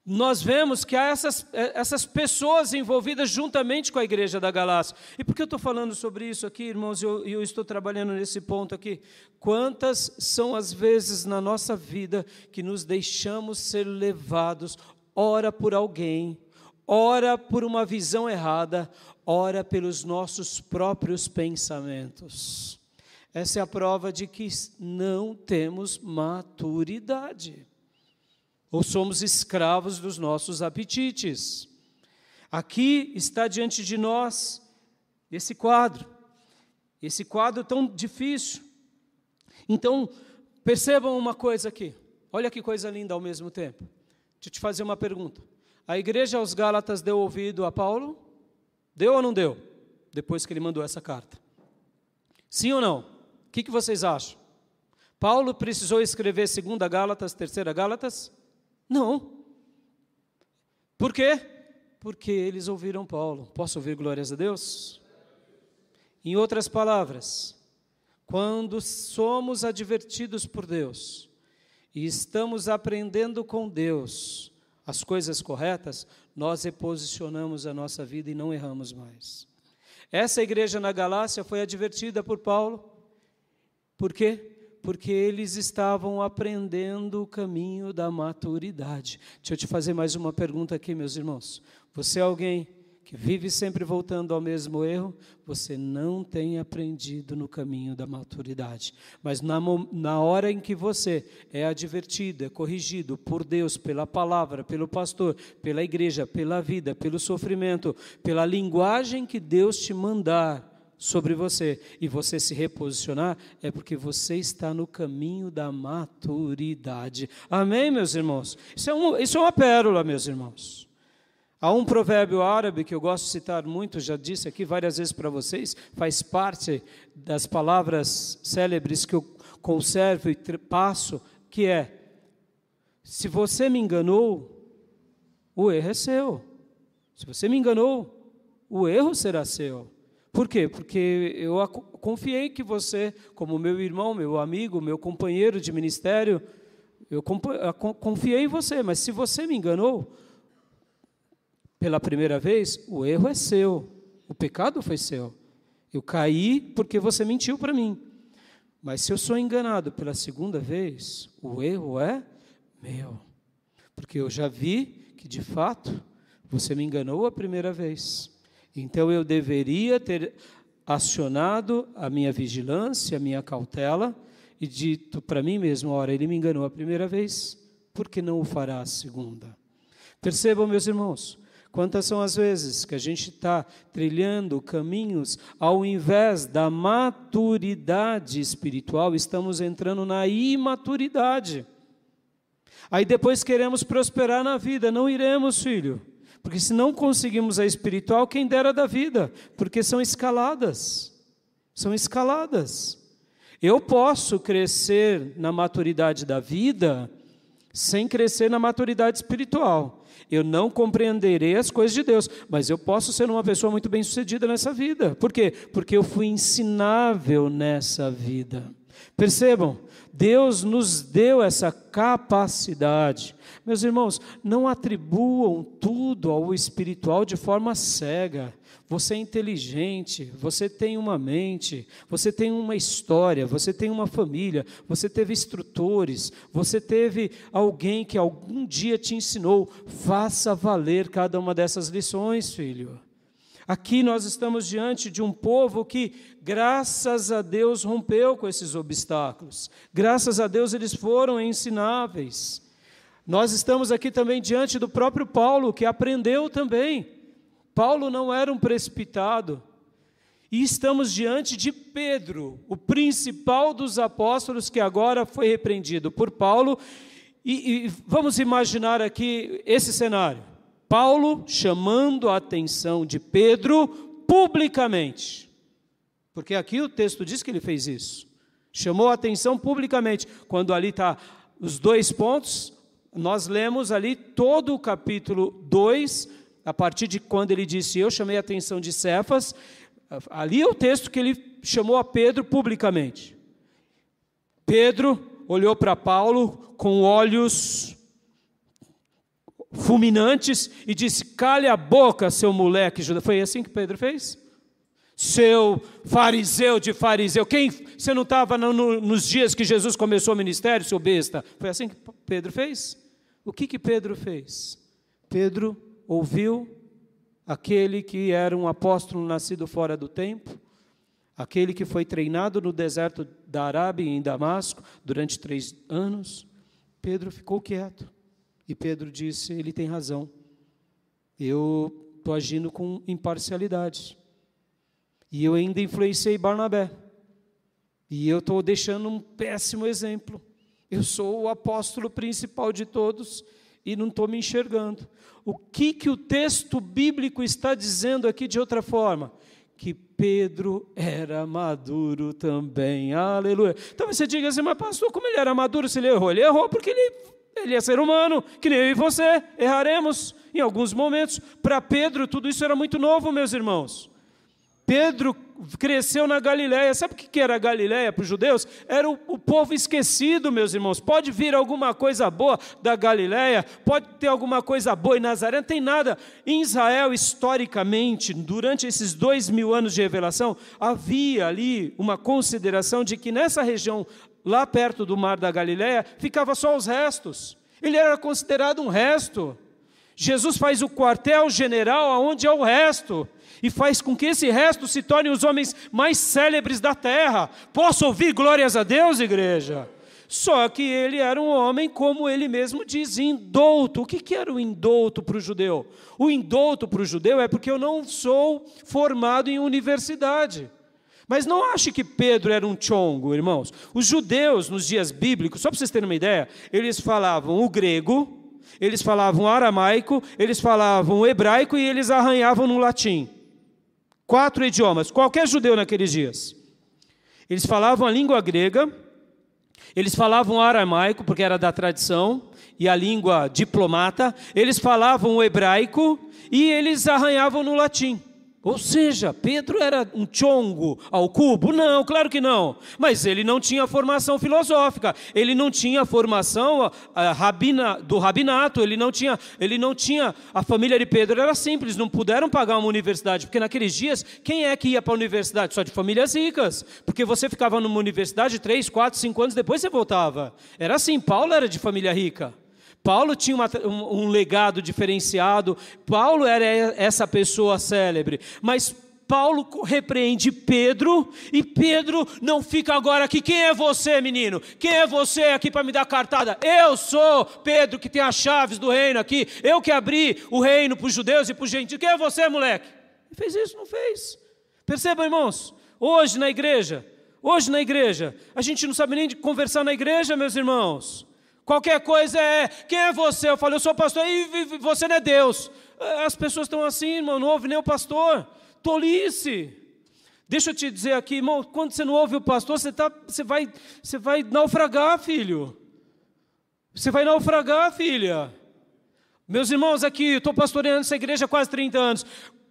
nós vemos que há essas pessoas envolvidas juntamente com a igreja da Galácia. E por que eu estou falando sobre isso aqui, irmãos? Eu estou trabalhando nesse ponto aqui. Quantas são as vezes na nossa vida que nos deixamos ser levados, ora por alguém, ora por uma visão errada, ora pelos nossos próprios pensamentos. Essa é a prova de que não temos maturidade. Ou somos escravos dos nossos apetites. Aqui está diante de nós esse quadro tão difícil. Então, percebam uma coisa aqui, olha que coisa linda ao mesmo tempo. Deixa eu te fazer uma pergunta. A igreja aos Gálatas deu ouvido a Paulo? Deu ou não deu? Depois que ele mandou essa carta. Sim ou não? O que vocês acham? Paulo precisou escrever 2ª Gálatas, 3ª Gálatas? Não. Por quê? Porque eles ouviram Paulo. Posso ouvir glórias a Deus? Em outras palavras, quando somos advertidos por Deus e estamos aprendendo com Deus as coisas corretas, nós reposicionamos a nossa vida e não erramos mais. Essa igreja na Galácia foi advertida por Paulo. Por quê? Porque eles estavam aprendendo o caminho da maturidade. Deixa eu te fazer mais uma pergunta aqui, meus irmãos. Você é alguém que vive sempre voltando ao mesmo erro? Você não tem aprendido no caminho da maturidade. Mas na hora em que você é advertido, é corrigido por Deus, pela palavra, pelo pastor, pela igreja, pela vida, pelo sofrimento, pela linguagem que Deus te mandar sobre você, e você se reposicionar, é porque você está no caminho da maturidade. Amém, meus irmãos? Isso é uma pérola, meus irmãos. Há um provérbio árabe que eu gosto de citar muito, já disse aqui várias vezes para vocês, faz parte das palavras célebres que eu conservo e passo, que é: se você me enganou, o erro é seu. Se você me enganou, o erro será seu. Por quê? Porque eu confiei que você, como meu irmão, meu amigo, meu companheiro de ministério, eu confiei em você, mas se você me enganou pela primeira vez, o erro é seu, o pecado foi seu. Eu caí porque você mentiu para mim. Mas se eu sou enganado pela segunda vez, o erro é meu. Porque eu já vi que, de fato, você me enganou a primeira vez. Então, eu deveria ter acionado a minha vigilância, a minha cautela, e dito para mim mesmo: ora, ele me enganou a primeira vez, por que não o fará a segunda? Percebam, meus irmãos, quantas são as vezes que a gente está trilhando caminhos, ao invés da maturidade espiritual, estamos entrando na imaturidade. Aí depois queremos prosperar na vida. Não iremos, filho. Porque se não conseguimos a espiritual, quem dera da vida, porque são escaladas. São escaladas. Eu posso crescer na maturidade da vida sem crescer na maturidade espiritual. Eu não compreenderei as coisas de Deus, mas eu posso ser uma pessoa muito bem-sucedida nessa vida. Por quê? Porque eu fui ensinável nessa vida. Percebam, Deus nos deu essa capacidade. Meus irmãos, não atribuam tudo ao espiritual de forma cega. Você é inteligente, você tem uma mente, você tem uma história, você tem uma família, você teve instrutores, você teve alguém que algum dia te ensinou. Faça valer cada uma dessas lições, filho. Aqui nós estamos diante de um povo que, graças a Deus, rompeu com esses obstáculos. Graças a Deus, eles foram ensináveis. Nós estamos aqui também diante do próprio Paulo, que aprendeu também. Paulo não era um precipitado. E estamos diante de Pedro, o principal dos apóstolos, que agora foi repreendido por Paulo. E vamos imaginar aqui esse cenário. Paulo chamando a atenção de Pedro publicamente. Porque aqui o texto diz que ele fez isso. Chamou a atenção publicamente. Quando ali está os 2 pontos, Nós lemos ali todo o capítulo 2, a partir de quando ele disse, eu chamei a atenção de Cefas, ali é o texto que ele chamou a Pedro publicamente. Pedro olhou para Paulo com olhos fulminantes e disse, cale a boca, seu moleque judeu. Foi assim que Pedro fez? Seu fariseu de fariseu. Você não estava nos dias que Jesus começou o ministério, seu besta? Foi assim que Pedro fez? O que Pedro fez? Pedro ouviu aquele que era um apóstolo nascido fora do tempo, aquele que foi treinado no deserto da Arábia, em Damasco, durante 3 anos. Pedro ficou quieto. E Pedro disse, ele tem razão. Eu estou agindo com imparcialidade. E eu ainda influenciei Barnabé. E eu estou deixando um péssimo exemplo. Eu sou o apóstolo principal de todos e não estou me enxergando. O que o texto bíblico está dizendo aqui de outra forma? Que Pedro era maduro também. Aleluia. Então você diga assim, mas pastor, como ele era maduro se ele errou? Ele errou porque ele é ser humano, que nem eu e você. Erraremos em alguns momentos. Para Pedro, tudo isso era muito novo, meus irmãos. Pedro cresceu na Galileia. Sabe o que era a Galileia para os judeus? Era o povo esquecido, meus irmãos. Pode vir alguma coisa boa da Galileia, pode ter alguma coisa boa em Nazaré, não tem nada. Em Israel, historicamente, durante esses 2000 anos de revelação, havia ali uma consideração de que nessa região, lá perto do mar da Galileia, ficava só os restos. Ele era considerado um resto. Jesus faz o quartel-general onde é o resto, e faz com que esse resto se torne os homens mais célebres da terra. Posso ouvir glórias a Deus, igreja? Só que ele era um homem, como ele mesmo diz, indouto. O que era o indouto para o judeu? O indouto para o judeu é porque eu não sou formado em universidade. Mas não ache que Pedro era um tchongo, irmãos. Os judeus, nos dias bíblicos, só para vocês terem uma ideia, eles falavam o grego, eles falavam o aramaico, eles falavam o hebraico e eles arranhavam no latim. 4 idiomas, qualquer judeu naqueles dias. Eles falavam a língua grega, eles falavam o aramaico, porque era da tradição, e a língua diplomata, eles falavam o hebraico e eles arranhavam no latim. Ou seja, Pedro era um tchongo ao cubo? Não, claro que não. Mas ele não tinha formação filosófica, ele não tinha formação do rabinato, ele não tinha. A família de Pedro era simples, não puderam pagar uma universidade, porque naqueles dias, quem é que ia para a universidade? Só de famílias ricas, porque você ficava numa universidade 3, 4, 5 anos, depois você voltava. Era assim, Paulo era de família rica. Paulo tinha um legado diferenciado, Paulo era essa pessoa célebre, mas Paulo repreende Pedro, e Pedro não fica agora aqui, quem é você, menino? Quem é você aqui para me dar cartada? Eu sou Pedro, que tem as chaves do reino aqui, eu que abri o reino para os judeus e para os gentios, quem é você, moleque? Ele fez isso? Não fez. Percebam, irmãos, hoje na igreja, a gente não sabe nem de conversar na igreja, meus irmãos. Qualquer coisa quem é você? Eu falo, eu sou pastor, e você não é Deus. As pessoas estão assim, irmão, não ouve nem o pastor. Tolice. Deixa eu te dizer aqui, irmão, quando você não ouve o pastor, você vai naufragar, filho. Você vai naufragar, filha. Meus irmãos aqui, eu estou pastoreando essa igreja há quase 30 anos.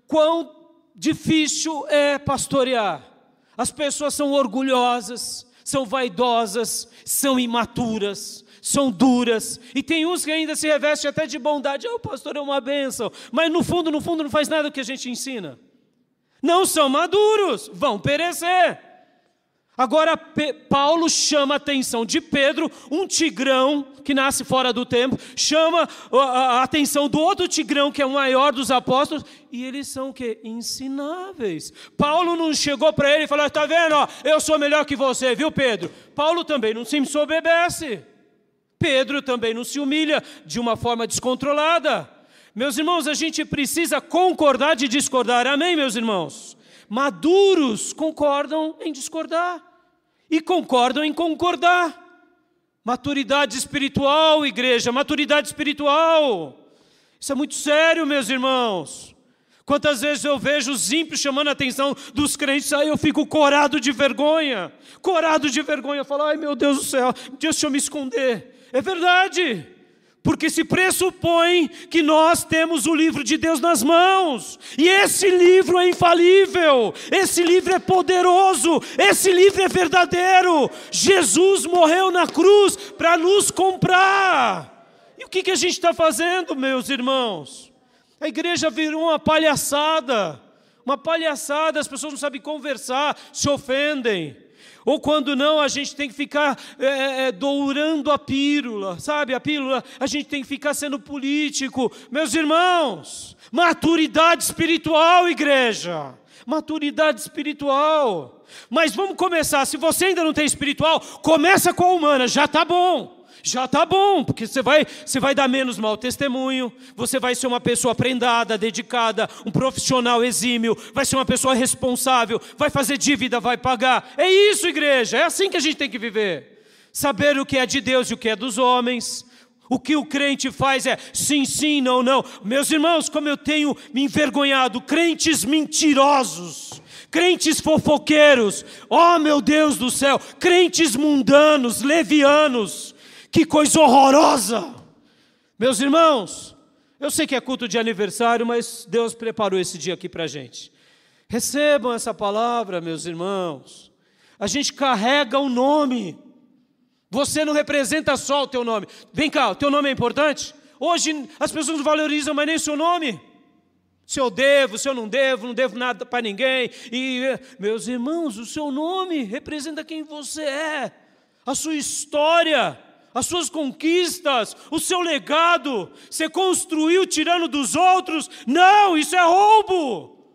Quão difícil é pastorear. As pessoas são orgulhosas, são vaidosas, são imaturas, são duras, e tem uns que ainda se revestem até de bondade. O pastor é uma bênção, mas no fundo não faz nada do que a gente ensina. Não são maduros, vão perecer. Agora Paulo chama a atenção de Pedro, um tigrão que nasce fora do tempo, chama a atenção do outro tigrão que é o maior dos apóstolos, e eles são o quê? Ensináveis. Paulo não chegou para ele e falou, está vendo, eu sou melhor que você, viu, Pedro? Paulo também não se ensoberbece. Pedro também não se humilha de uma forma descontrolada. Meus irmãos, a gente precisa concordar de discordar. Amém, meus irmãos? Maduros concordam em discordar e concordam em concordar. Maturidade espiritual, igreja, maturidade espiritual. Isso é muito sério, meus irmãos. Quantas vezes eu vejo os ímpios chamando a atenção dos crentes, aí eu fico corado de vergonha. Eu falo, ai meu Deus do céu, deixa eu me esconder. É verdade, Porque se pressupõe que nós temos o livro de Deus nas mãos. E esse livro é infalível. Esse livro é poderoso. Esse livro é verdadeiro. Jesus morreu na cruz para nos comprar. E o que a gente está fazendo, meus irmãos? A igreja virou uma palhaçada. Uma palhaçada. As pessoas não sabem conversar, se ofendem. Ou quando não, a gente tem que ficar dourando a pílula, sabe? A pílula, a gente tem que ficar sendo político. Meus irmãos, maturidade espiritual, igreja. Maturidade espiritual. Mas vamos começar, se você ainda não tem espiritual, começa com a humana, já está bom. Já está bom, porque você vai dar menos mau testemunho, você vai ser uma pessoa prendada, dedicada, um profissional exímio, vai ser uma pessoa responsável, vai fazer dívida, vai pagar. É isso, igreja, é assim que a gente tem que viver. Saber o que é de Deus e o que é dos homens. O que o crente faz é sim, sim, não, não. Meus irmãos, como eu tenho me envergonhado, crentes mentirosos, crentes fofoqueiros, oh meu Deus do céu, crentes mundanos, levianos. Que coisa horrorosa! Meus irmãos, eu sei que é culto de aniversário, mas Deus preparou esse dia aqui para a gente. Recebam essa palavra, meus irmãos. A gente carrega um nome. Você não representa só o teu nome. Vem cá, o teu nome é importante? Hoje as pessoas não valorizam mais nem o seu nome. Se eu devo, se eu não devo nada para ninguém. E, meus irmãos, o seu nome representa quem você é. A sua história. As suas conquistas, o seu legado, você construiu tirando dos outros? Não, isso é roubo.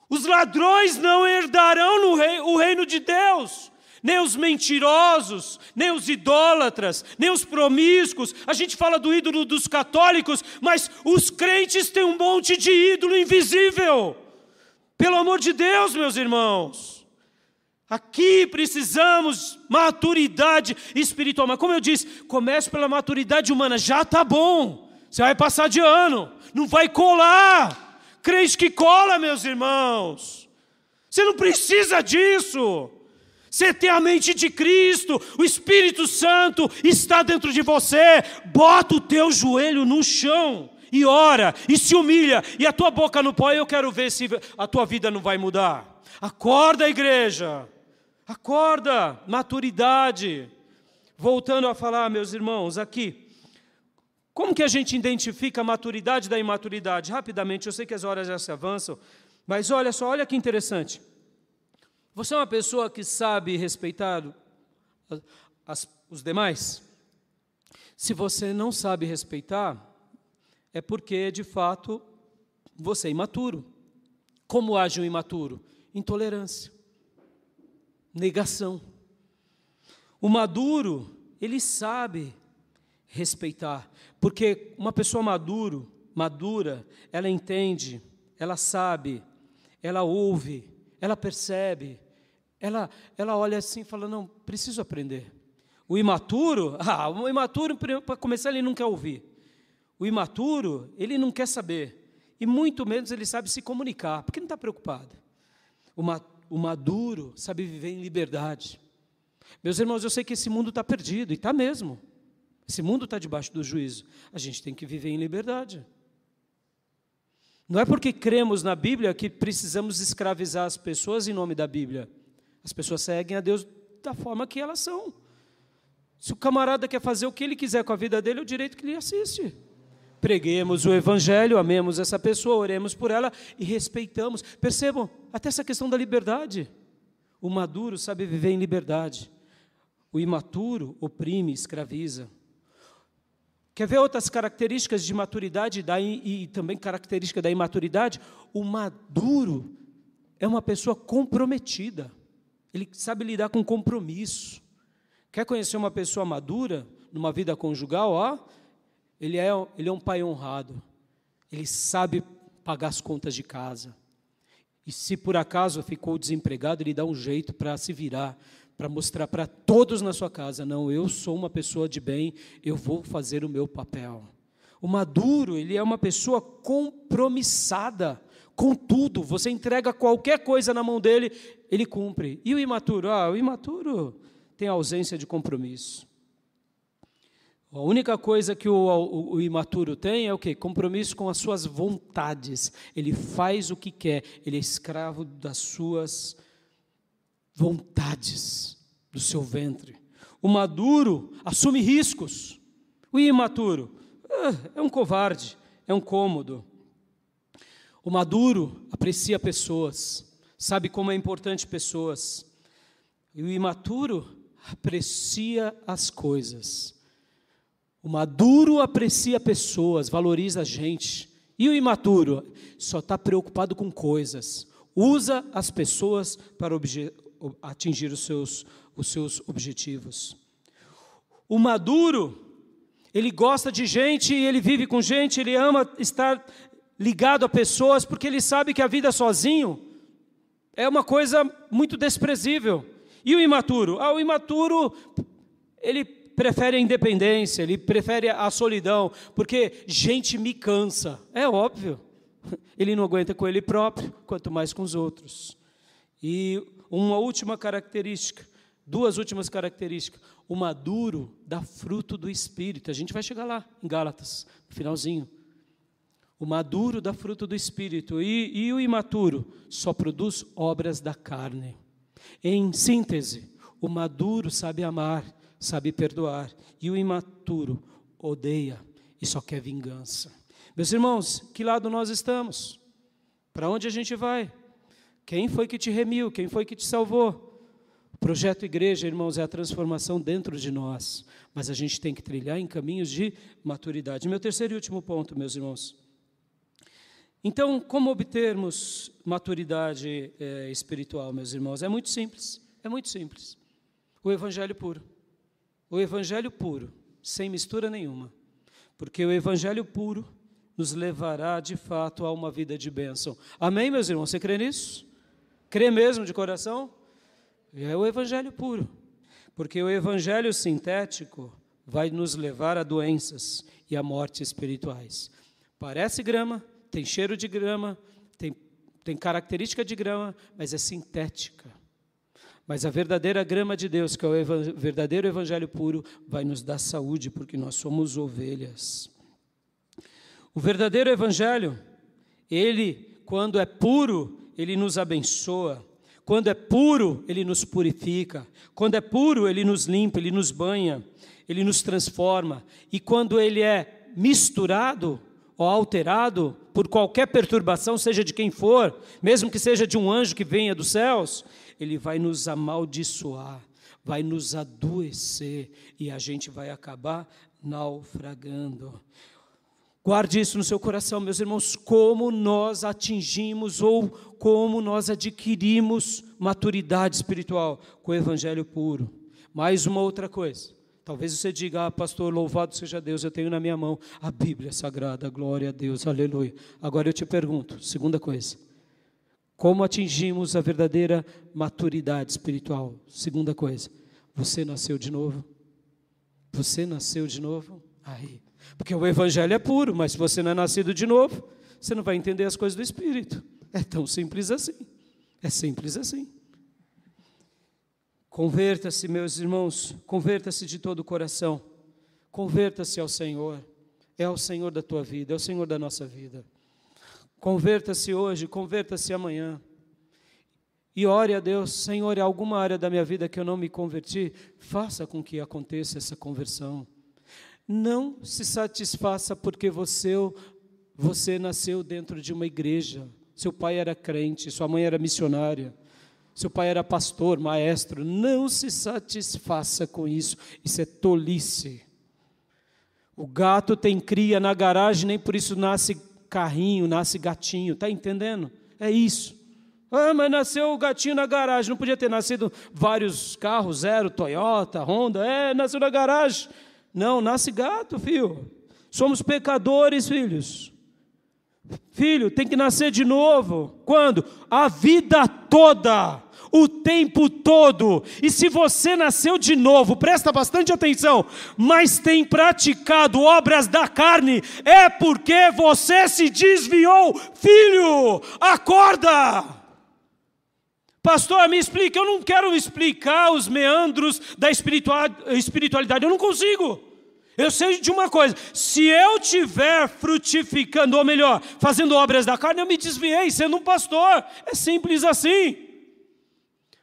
Os ladrões não herdarão o reino de Deus, nem os mentirosos, nem os idólatras, nem os promíscuos. A gente fala do ídolo dos católicos, mas os crentes têm um monte de ídolo invisível. Pelo amor de Deus, meus irmãos. Aqui precisamos maturidade espiritual. Mas como eu disse, comece pela maturidade humana. Já está bom. Você vai passar de ano. Não vai colar. Crente que cola, meus irmãos. Você não precisa disso. Você tem a mente de Cristo. O Espírito Santo está dentro de você. Bota o teu joelho no chão. E ora. E se humilha. E a tua boca no pó. Eu quero ver se a tua vida não vai mudar. Acorda, igreja. Acorda, maturidade. Voltando a falar, meus irmãos, aqui. Como que a gente identifica a maturidade da imaturidade? Rapidamente, eu sei que as horas já se avançam, mas olha só, olha que interessante. Você é uma pessoa que sabe respeitar os demais? Se você não sabe respeitar, é porque, de fato, você é imaturo. Como age um imaturo? Intolerância. Negação. O maduro, ele sabe respeitar, porque uma pessoa madura, ela entende, ela sabe, ela ouve, ela percebe, ela olha assim e fala, não, preciso aprender. O imaturo, para começar, ele não quer ouvir. O imaturo, ele não quer saber, e muito menos ele sabe se comunicar, porque não está preocupado. O maduro sabe viver em liberdade. Meus irmãos, eu sei que esse mundo está perdido, e está mesmo. Esse mundo está debaixo do juízo. A gente tem que viver em liberdade. Não é porque cremos na Bíblia que precisamos escravizar as pessoas em nome da Bíblia. As pessoas seguem a Deus da forma que elas são. Se o camarada quer fazer o que ele quiser com a vida dele, é o direito que ele assiste. Preguemos o Evangelho, amemos essa pessoa, oremos por ela e respeitamos. Percebam, até essa questão da liberdade. O maduro sabe viver em liberdade. O imaturo oprime, escraviza. Quer ver outras características de maturidade e também característica da imaturidade? O maduro é uma pessoa comprometida. Ele sabe lidar com compromisso. Quer conhecer uma pessoa madura numa vida conjugal? Ele é um pai honrado. Ele sabe pagar as contas de casa. E se por acaso ficou desempregado, ele dá um jeito para se virar, para mostrar para todos na sua casa, não, eu sou uma pessoa de bem, eu vou fazer o meu papel. O maduro, ele é uma pessoa compromissada com tudo. Você entrega qualquer coisa na mão dele, ele cumpre. E o imaturo? O imaturo tem ausência de compromisso. A única coisa que o imaturo tem é o quê? Compromisso com as suas vontades. Ele faz o que quer, ele é escravo das suas vontades, do seu ventre. O maduro assume riscos. O imaturo é um covarde, é um cômodo. O maduro aprecia pessoas, sabe como é importante pessoas. E o imaturo aprecia as coisas. O maduro aprecia pessoas, valoriza a gente. E o imaturo só está preocupado com coisas. Usa as pessoas para atingir os seus objetivos. O maduro, ele gosta de gente, ele vive com gente, ele ama estar ligado a pessoas, porque ele sabe que a vida sozinho é uma coisa muito desprezível. E o imaturo? O imaturo, ele prefere a independência, ele prefere a solidão, porque gente me cansa. É óbvio. Ele não aguenta com ele próprio, quanto mais com os outros. E uma última característica, duas últimas características. O maduro dá fruto do Espírito. A gente vai chegar lá, em Gálatas, no finalzinho. O maduro dá fruto do Espírito. E o imaturo só produz obras da carne. Em síntese, o maduro sabe amar, sabe perdoar. E o imaturo odeia e só quer vingança. Meus irmãos, que lado nós estamos? Para onde a gente vai? Quem foi que te remiu? Quem foi que te salvou? O projeto igreja, irmãos, é a transformação dentro de nós. Mas a gente tem que trilhar em caminhos de maturidade. Meu terceiro e último ponto, meus irmãos. Então, como obtermos maturidade espiritual, meus irmãos? É muito simples, é muito simples. O evangelho puro. O evangelho puro, sem mistura nenhuma. Porque o evangelho puro nos levará, de fato, a uma vida de bênção. Amém, meus irmãos? Você crê nisso? Crê mesmo de coração? É o evangelho puro. Porque o evangelho sintético vai nos levar a doenças e a morte espirituais. Parece grama, tem cheiro de grama, tem característica de grama, mas é sintética. Mas a verdadeira grama de Deus, que é o verdadeiro evangelho puro, vai nos dar saúde, porque nós somos ovelhas. O verdadeiro evangelho, ele, quando é puro, ele nos abençoa. Quando é puro, ele nos purifica. Quando é puro, ele nos limpa, ele nos banha, ele nos transforma. E quando ele é misturado ou alterado por qualquer perturbação, seja de quem for, mesmo que seja de um anjo que venha dos céus, ele vai nos amaldiçoar, vai nos adoecer e a gente vai acabar naufragando. Guarde isso no seu coração, meus irmãos, como nós atingimos ou como nós adquirimos maturidade espiritual com o evangelho puro. Mais uma outra coisa, talvez você diga, pastor, louvado seja Deus, eu tenho na minha mão a Bíblia Sagrada, glória a Deus, aleluia. Agora eu te pergunto, segunda coisa, como atingimos a verdadeira maturidade espiritual? Segunda coisa, você nasceu de novo? Você nasceu de novo? Aí. Porque o evangelho é puro, mas se você não é nascido de novo, você não vai entender as coisas do Espírito. É tão simples assim. É simples assim. Converta-se, meus irmãos, converta-se de todo o coração. Converta-se ao Senhor. É o Senhor da tua vida, é o Senhor da nossa vida. Converta-se hoje, converta-se amanhã. E ore a Deus, Senhor, em alguma área da minha vida que eu não me converti, faça com que aconteça essa conversão. Não se satisfaça porque você nasceu dentro de uma igreja. Seu pai era crente, sua mãe era missionária, seu pai era pastor, maestro. Não se satisfaça com isso. Isso é tolice. O gato tem cria na garagem, nem por isso nasce carrinho, nasce gatinho. Está entendendo? É isso. Mas nasceu o gatinho na garagem. Não podia ter nascido vários carros, Zero, Toyota, Honda. Nasceu na garagem. Não, nasce gato, filho. Somos pecadores, filhos. Filho, tem que nascer de novo. Quando? A vida toda. O tempo todo. E se você nasceu de novo, presta bastante atenção, mas tem praticado obras da carne, é porque você se desviou. Filho, acorda. Pastor, me explica. Eu não quero explicar os meandros da espiritualidade, eu não consigo. Eu sei de uma coisa, se eu estiver frutificando, ou melhor, fazendo obras da carne, eu me desviei sendo um pastor. É simples assim.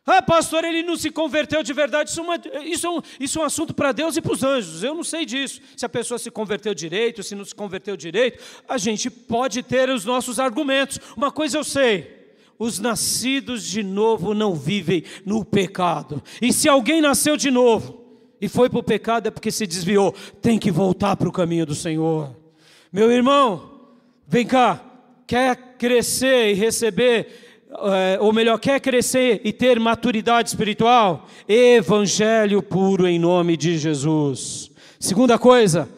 Ah, pastor, ele não se converteu de verdade. Isso é um assunto para Deus e para os anjos. Eu não sei disso. Se a pessoa se converteu direito, se não se converteu direito, a gente pode ter os nossos argumentos. Uma coisa eu sei: os nascidos de novo não vivem no pecado. E se alguém nasceu de novo e foi para o pecado, é porque se desviou. Tem que voltar para o caminho do Senhor. Meu irmão, vem cá. Quer crescer e receber... ou melhor, quer crescer e ter maturidade espiritual? Evangelho puro em nome de Jesus. Segunda coisa,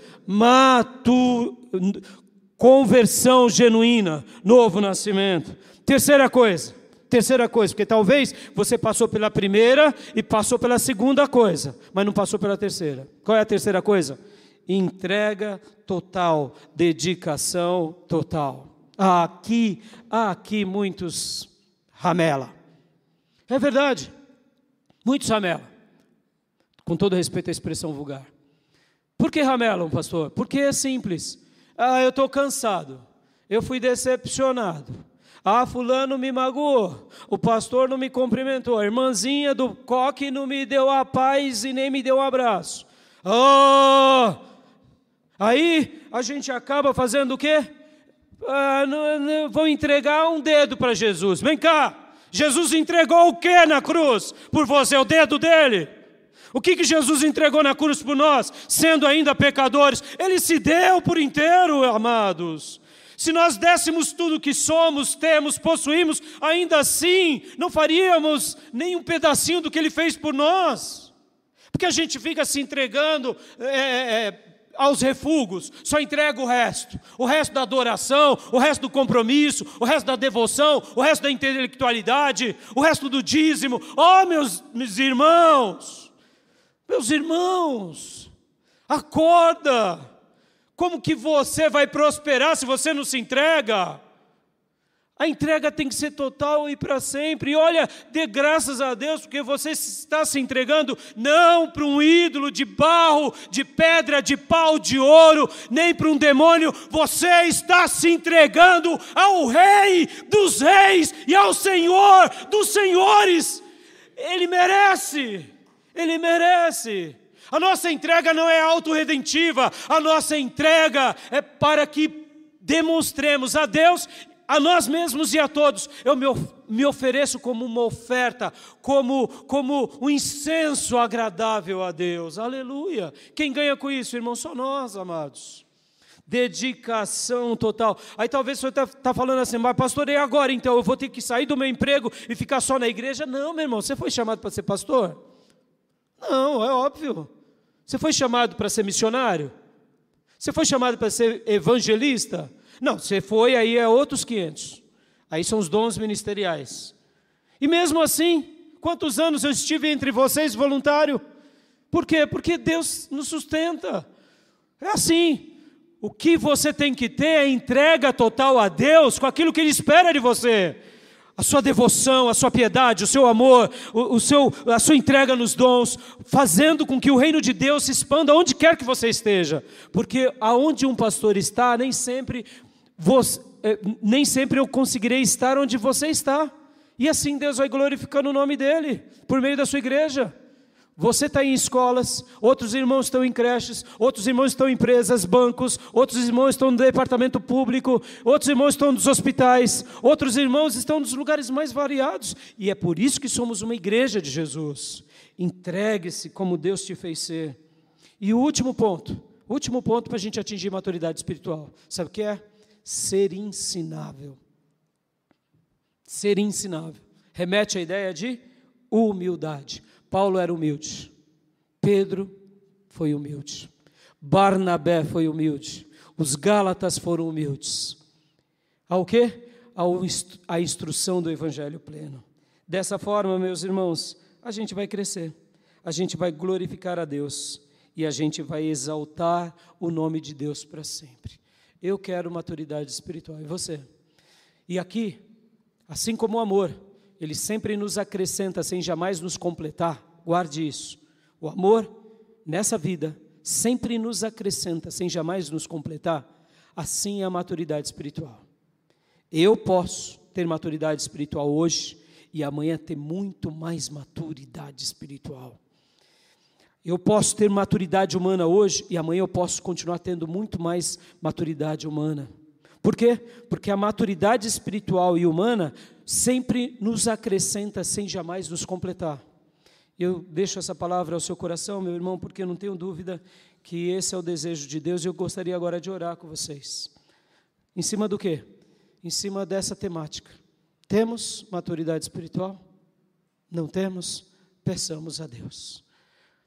conversão genuína, novo nascimento. Terceira coisa, porque talvez você passou pela primeira e passou pela segunda coisa, mas não passou pela terceira. Qual é a terceira coisa? Entrega total, dedicação total. Aqui muitos ramela. É verdade. Muitos ramelam. Com todo respeito à expressão vulgar. Por que ramelam, pastor? Porque é simples. Eu estou cansado. Eu fui decepcionado. Fulano me magoou. O pastor não me cumprimentou. A irmãzinha do coque não me deu a paz e nem me deu um abraço. Aí a gente acaba fazendo o quê? Vou entregar um dedo para Jesus. Vem cá, Jesus entregou o que na cruz por você? O dedo dele. O que Jesus entregou na cruz por nós, sendo ainda pecadores? Ele se deu por inteiro, amados. Se nós dessemos tudo que somos, temos, possuímos, ainda assim não faríamos nem um pedacinho do que ele fez por nós, porque a gente fica se entregando aos refugos, só entrega o resto da adoração, o resto do compromisso, o resto da devoção, o resto da intelectualidade, o resto do dízimo. Meus irmãos, acorda! Como que você vai prosperar se você não se entrega? A entrega tem que ser total e para sempre. E olha, dê graças a Deus, porque você está se entregando não para um ídolo de barro, de pedra, de pau, de ouro, nem para um demônio. Você está se entregando ao Rei dos Reis e ao Senhor dos Senhores. Ele merece. A nossa entrega não é autorredentiva. A nossa entrega é para que demonstremos a Deus, a nós mesmos e a todos. Eu me ofereço como uma oferta, como um incenso agradável a Deus. Aleluia. Quem ganha com isso, irmão? Só nós, amados. Dedicação total. Aí talvez você está falando assim: mas pastor, e agora então? Eu vou ter que sair do meu emprego e ficar só na igreja? Não, meu irmão, você foi chamado para ser pastor? Não, é óbvio. Você foi chamado para ser missionário? Você foi chamado para ser evangelista? Não, você foi, aí é outros 500. Aí são os dons ministeriais. E mesmo assim, quantos anos eu estive entre vocês voluntário? Por quê? Porque Deus nos sustenta. É assim. O que você tem que ter é entrega total a Deus com aquilo que Ele espera de você. A sua devoção, a sua piedade, o seu amor, a sua entrega nos dons, fazendo com que o reino de Deus se expanda onde quer que você esteja. Porque aonde um pastor está, nem sempre eu conseguirei estar onde você está. E assim Deus vai glorificando o nome dEle, por meio da sua igreja. Você está em escolas, outros irmãos estão em creches, outros irmãos estão em empresas, bancos, outros irmãos estão no departamento público, outros irmãos estão nos hospitais, outros irmãos estão nos lugares mais variados. E é por isso que somos uma igreja de Jesus. Entregue-se como Deus te fez ser. E o último ponto para a gente atingir maturidade espiritual, sabe o que é? Ser ensinável. Ser ensinável. Remete à ideia de humildade. Paulo era humilde, Pedro foi humilde, Barnabé foi humilde, os Gálatas foram humildes. Ao quê? À instrução do Evangelho pleno. Dessa forma, meus irmãos, a gente vai crescer, a gente vai glorificar a Deus e a gente vai exaltar o nome de Deus para sempre. Eu quero maturidade espiritual, e você? E aqui, assim como o amor, Ele sempre nos acrescenta sem jamais nos completar. Guarde isso. O amor, nessa vida, sempre nos acrescenta, sem jamais nos completar, assim é a maturidade espiritual. Eu posso ter maturidade espiritual hoje e amanhã ter muito mais maturidade espiritual. Eu posso ter maturidade humana hoje e amanhã eu posso continuar tendo muito mais maturidade humana. Por quê? Porque a maturidade espiritual e humana sempre nos acrescenta sem jamais nos completar. Eu deixo essa palavra ao seu coração, meu irmão, porque eu não tenho dúvida que esse é o desejo de Deus e eu gostaria agora de orar com vocês. Em cima do quê? Em cima dessa temática. Temos maturidade espiritual? Não temos? Peçamos a Deus,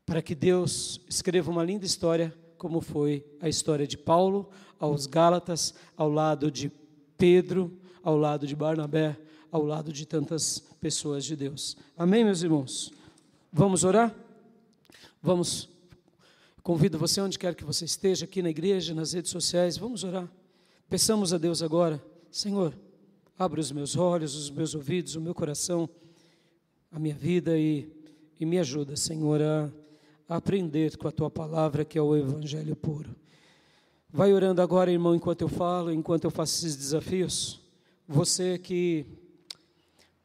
para que Deus escreva uma linda história, como foi a história de Paulo aos Gálatas, ao lado de Pedro, ao lado de Barnabé, ao lado de tantas pessoas de Deus. Amém, meus irmãos? Vamos orar? Vamos. Convido você, onde quer que você esteja, aqui na igreja, nas redes sociais, vamos orar. Peçamos a Deus agora, Senhor, abre os meus olhos, os meus ouvidos, o meu coração, a minha vida e me ajuda, Senhor, a aprender com a Tua palavra, que é o Evangelho puro. Vai orando agora, irmão, enquanto eu falo, enquanto eu faço esses desafios. Você que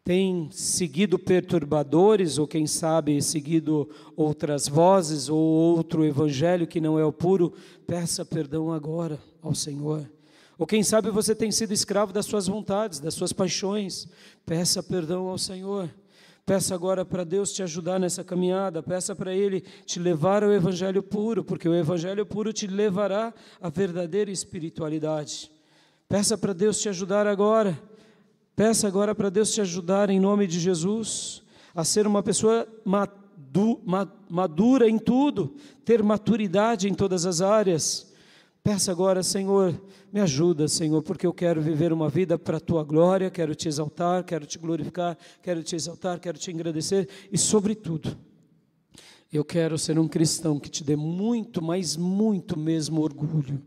tem seguido perturbadores, ou quem sabe seguido outras vozes, ou outro evangelho que não é o puro, peça perdão agora ao Senhor. Ou quem sabe você tem sido escravo das suas vontades, das suas paixões, peça perdão ao Senhor. Peça agora para Deus te ajudar nessa caminhada, peça para Ele te levar ao evangelho puro, porque o evangelho puro te levará à verdadeira espiritualidade. Peça para Deus te ajudar agora. Peça agora para Deus te ajudar, em nome de Jesus, a ser uma pessoa madura em tudo, ter maturidade em todas as áreas. Peça agora, Senhor, me ajuda, Senhor, porque eu quero viver uma vida para a Tua glória, quero Te exaltar, quero Te glorificar, quero Te exaltar, quero Te engrandecer e, sobretudo, eu quero ser um cristão que Te dê muito, mas muito mesmo orgulho.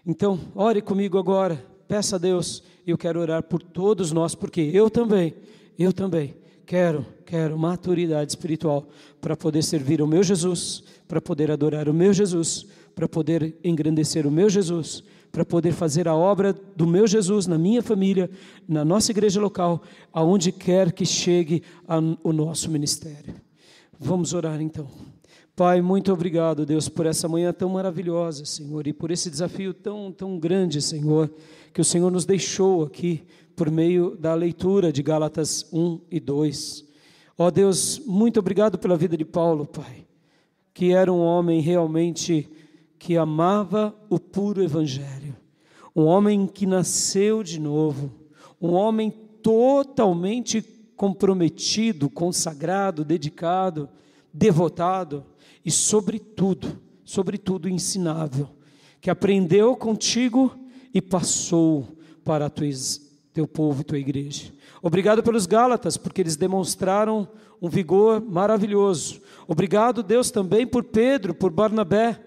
Então, ore comigo agora. Peça a Deus, e eu quero orar por todos nós, porque eu também quero maturidade espiritual para poder servir o meu Jesus, para poder adorar o meu Jesus, para poder engrandecer o meu Jesus, para poder fazer a obra do meu Jesus na minha família, na nossa igreja local, aonde quer que chegue o nosso ministério. Vamos orar então. Pai, muito obrigado, Deus, por essa manhã tão maravilhosa, Senhor, e por esse desafio tão grande, Senhor, que o Senhor nos deixou aqui por meio da leitura de Gálatas 1 e 2. Ó Deus, muito obrigado pela vida de Paulo, Pai, que era um homem realmente que amava o puro evangelho, um homem que nasceu de novo, um homem totalmente comprometido, consagrado, dedicado, devotado e sobretudo ensinável, que aprendeu contigo e passou para teu povo e tua igreja. Obrigado pelos Gálatas, porque eles demonstraram um vigor maravilhoso. Obrigado, Deus, também por Pedro, por Barnabé,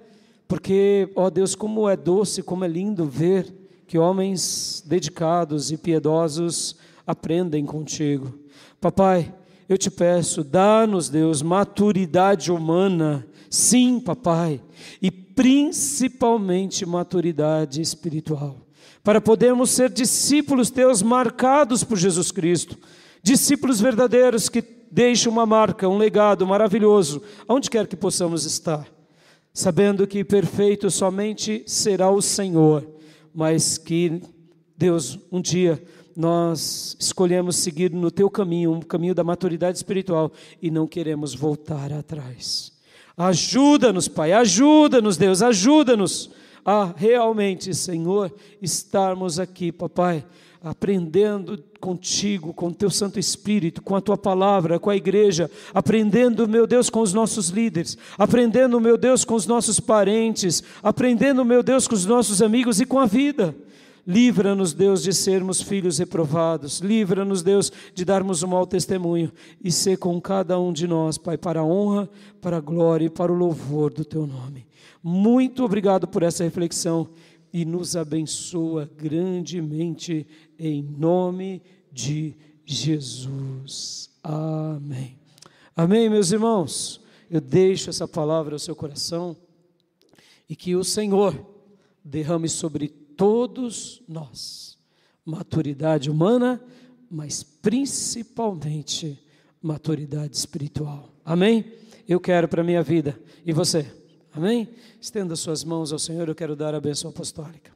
porque, ó Deus, como é doce, como é lindo ver que homens dedicados e piedosos aprendem contigo. Papai, eu te peço, dá-nos, Deus, maturidade humana, sim, papai, e principalmente maturidade espiritual, para podermos ser discípulos teus marcados por Jesus Cristo, discípulos verdadeiros que deixam uma marca, um legado maravilhoso, aonde quer que possamos estar, sabendo que perfeito somente será o Senhor, mas que, Deus, um dia nós escolhemos seguir no teu caminho, um caminho da maturidade espiritual, e não queremos voltar atrás. Ajuda-nos, Pai, ajuda-nos, Deus, ajuda-nos a realmente, Senhor, estarmos aqui, papai, aprendendo contigo, com o teu Santo Espírito, com a tua palavra, com a igreja, aprendendo, meu Deus, com os nossos líderes, aprendendo, meu Deus, com os nossos parentes, aprendendo, meu Deus, com os nossos amigos e com a vida. Livra-nos, Deus, de sermos filhos reprovados. Livra-nos, Deus, de darmos um mau testemunho e ser com cada um de nós, Pai, para a honra, para a glória e para o louvor do Teu nome. Muito obrigado por essa reflexão e nos abençoa grandemente em nome de Jesus. Amém. Amém, meus irmãos. Eu deixo essa palavra ao seu coração E que o Senhor derrame sobre todos nós maturidade humana, mas principalmente maturidade espiritual. Amém? Eu quero para a minha vida. E você? Amém? Estenda suas mãos ao Senhor, eu quero dar a bênção apostólica.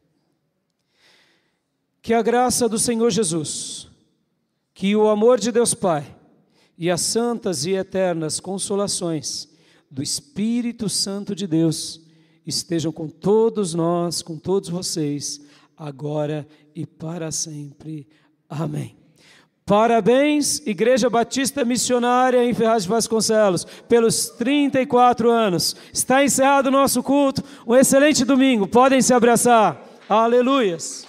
Que a graça do Senhor Jesus, que o amor de Deus Pai e as santas e eternas consolações do Espírito Santo de Deus estejam com todos nós, com todos vocês, agora e para sempre. Amém. Parabéns, Igreja Batista Missionária em Ferraz de Vasconcelos, pelos 34 anos. Está encerrado o nosso culto. Um excelente domingo. Podem se abraçar. Aleluias.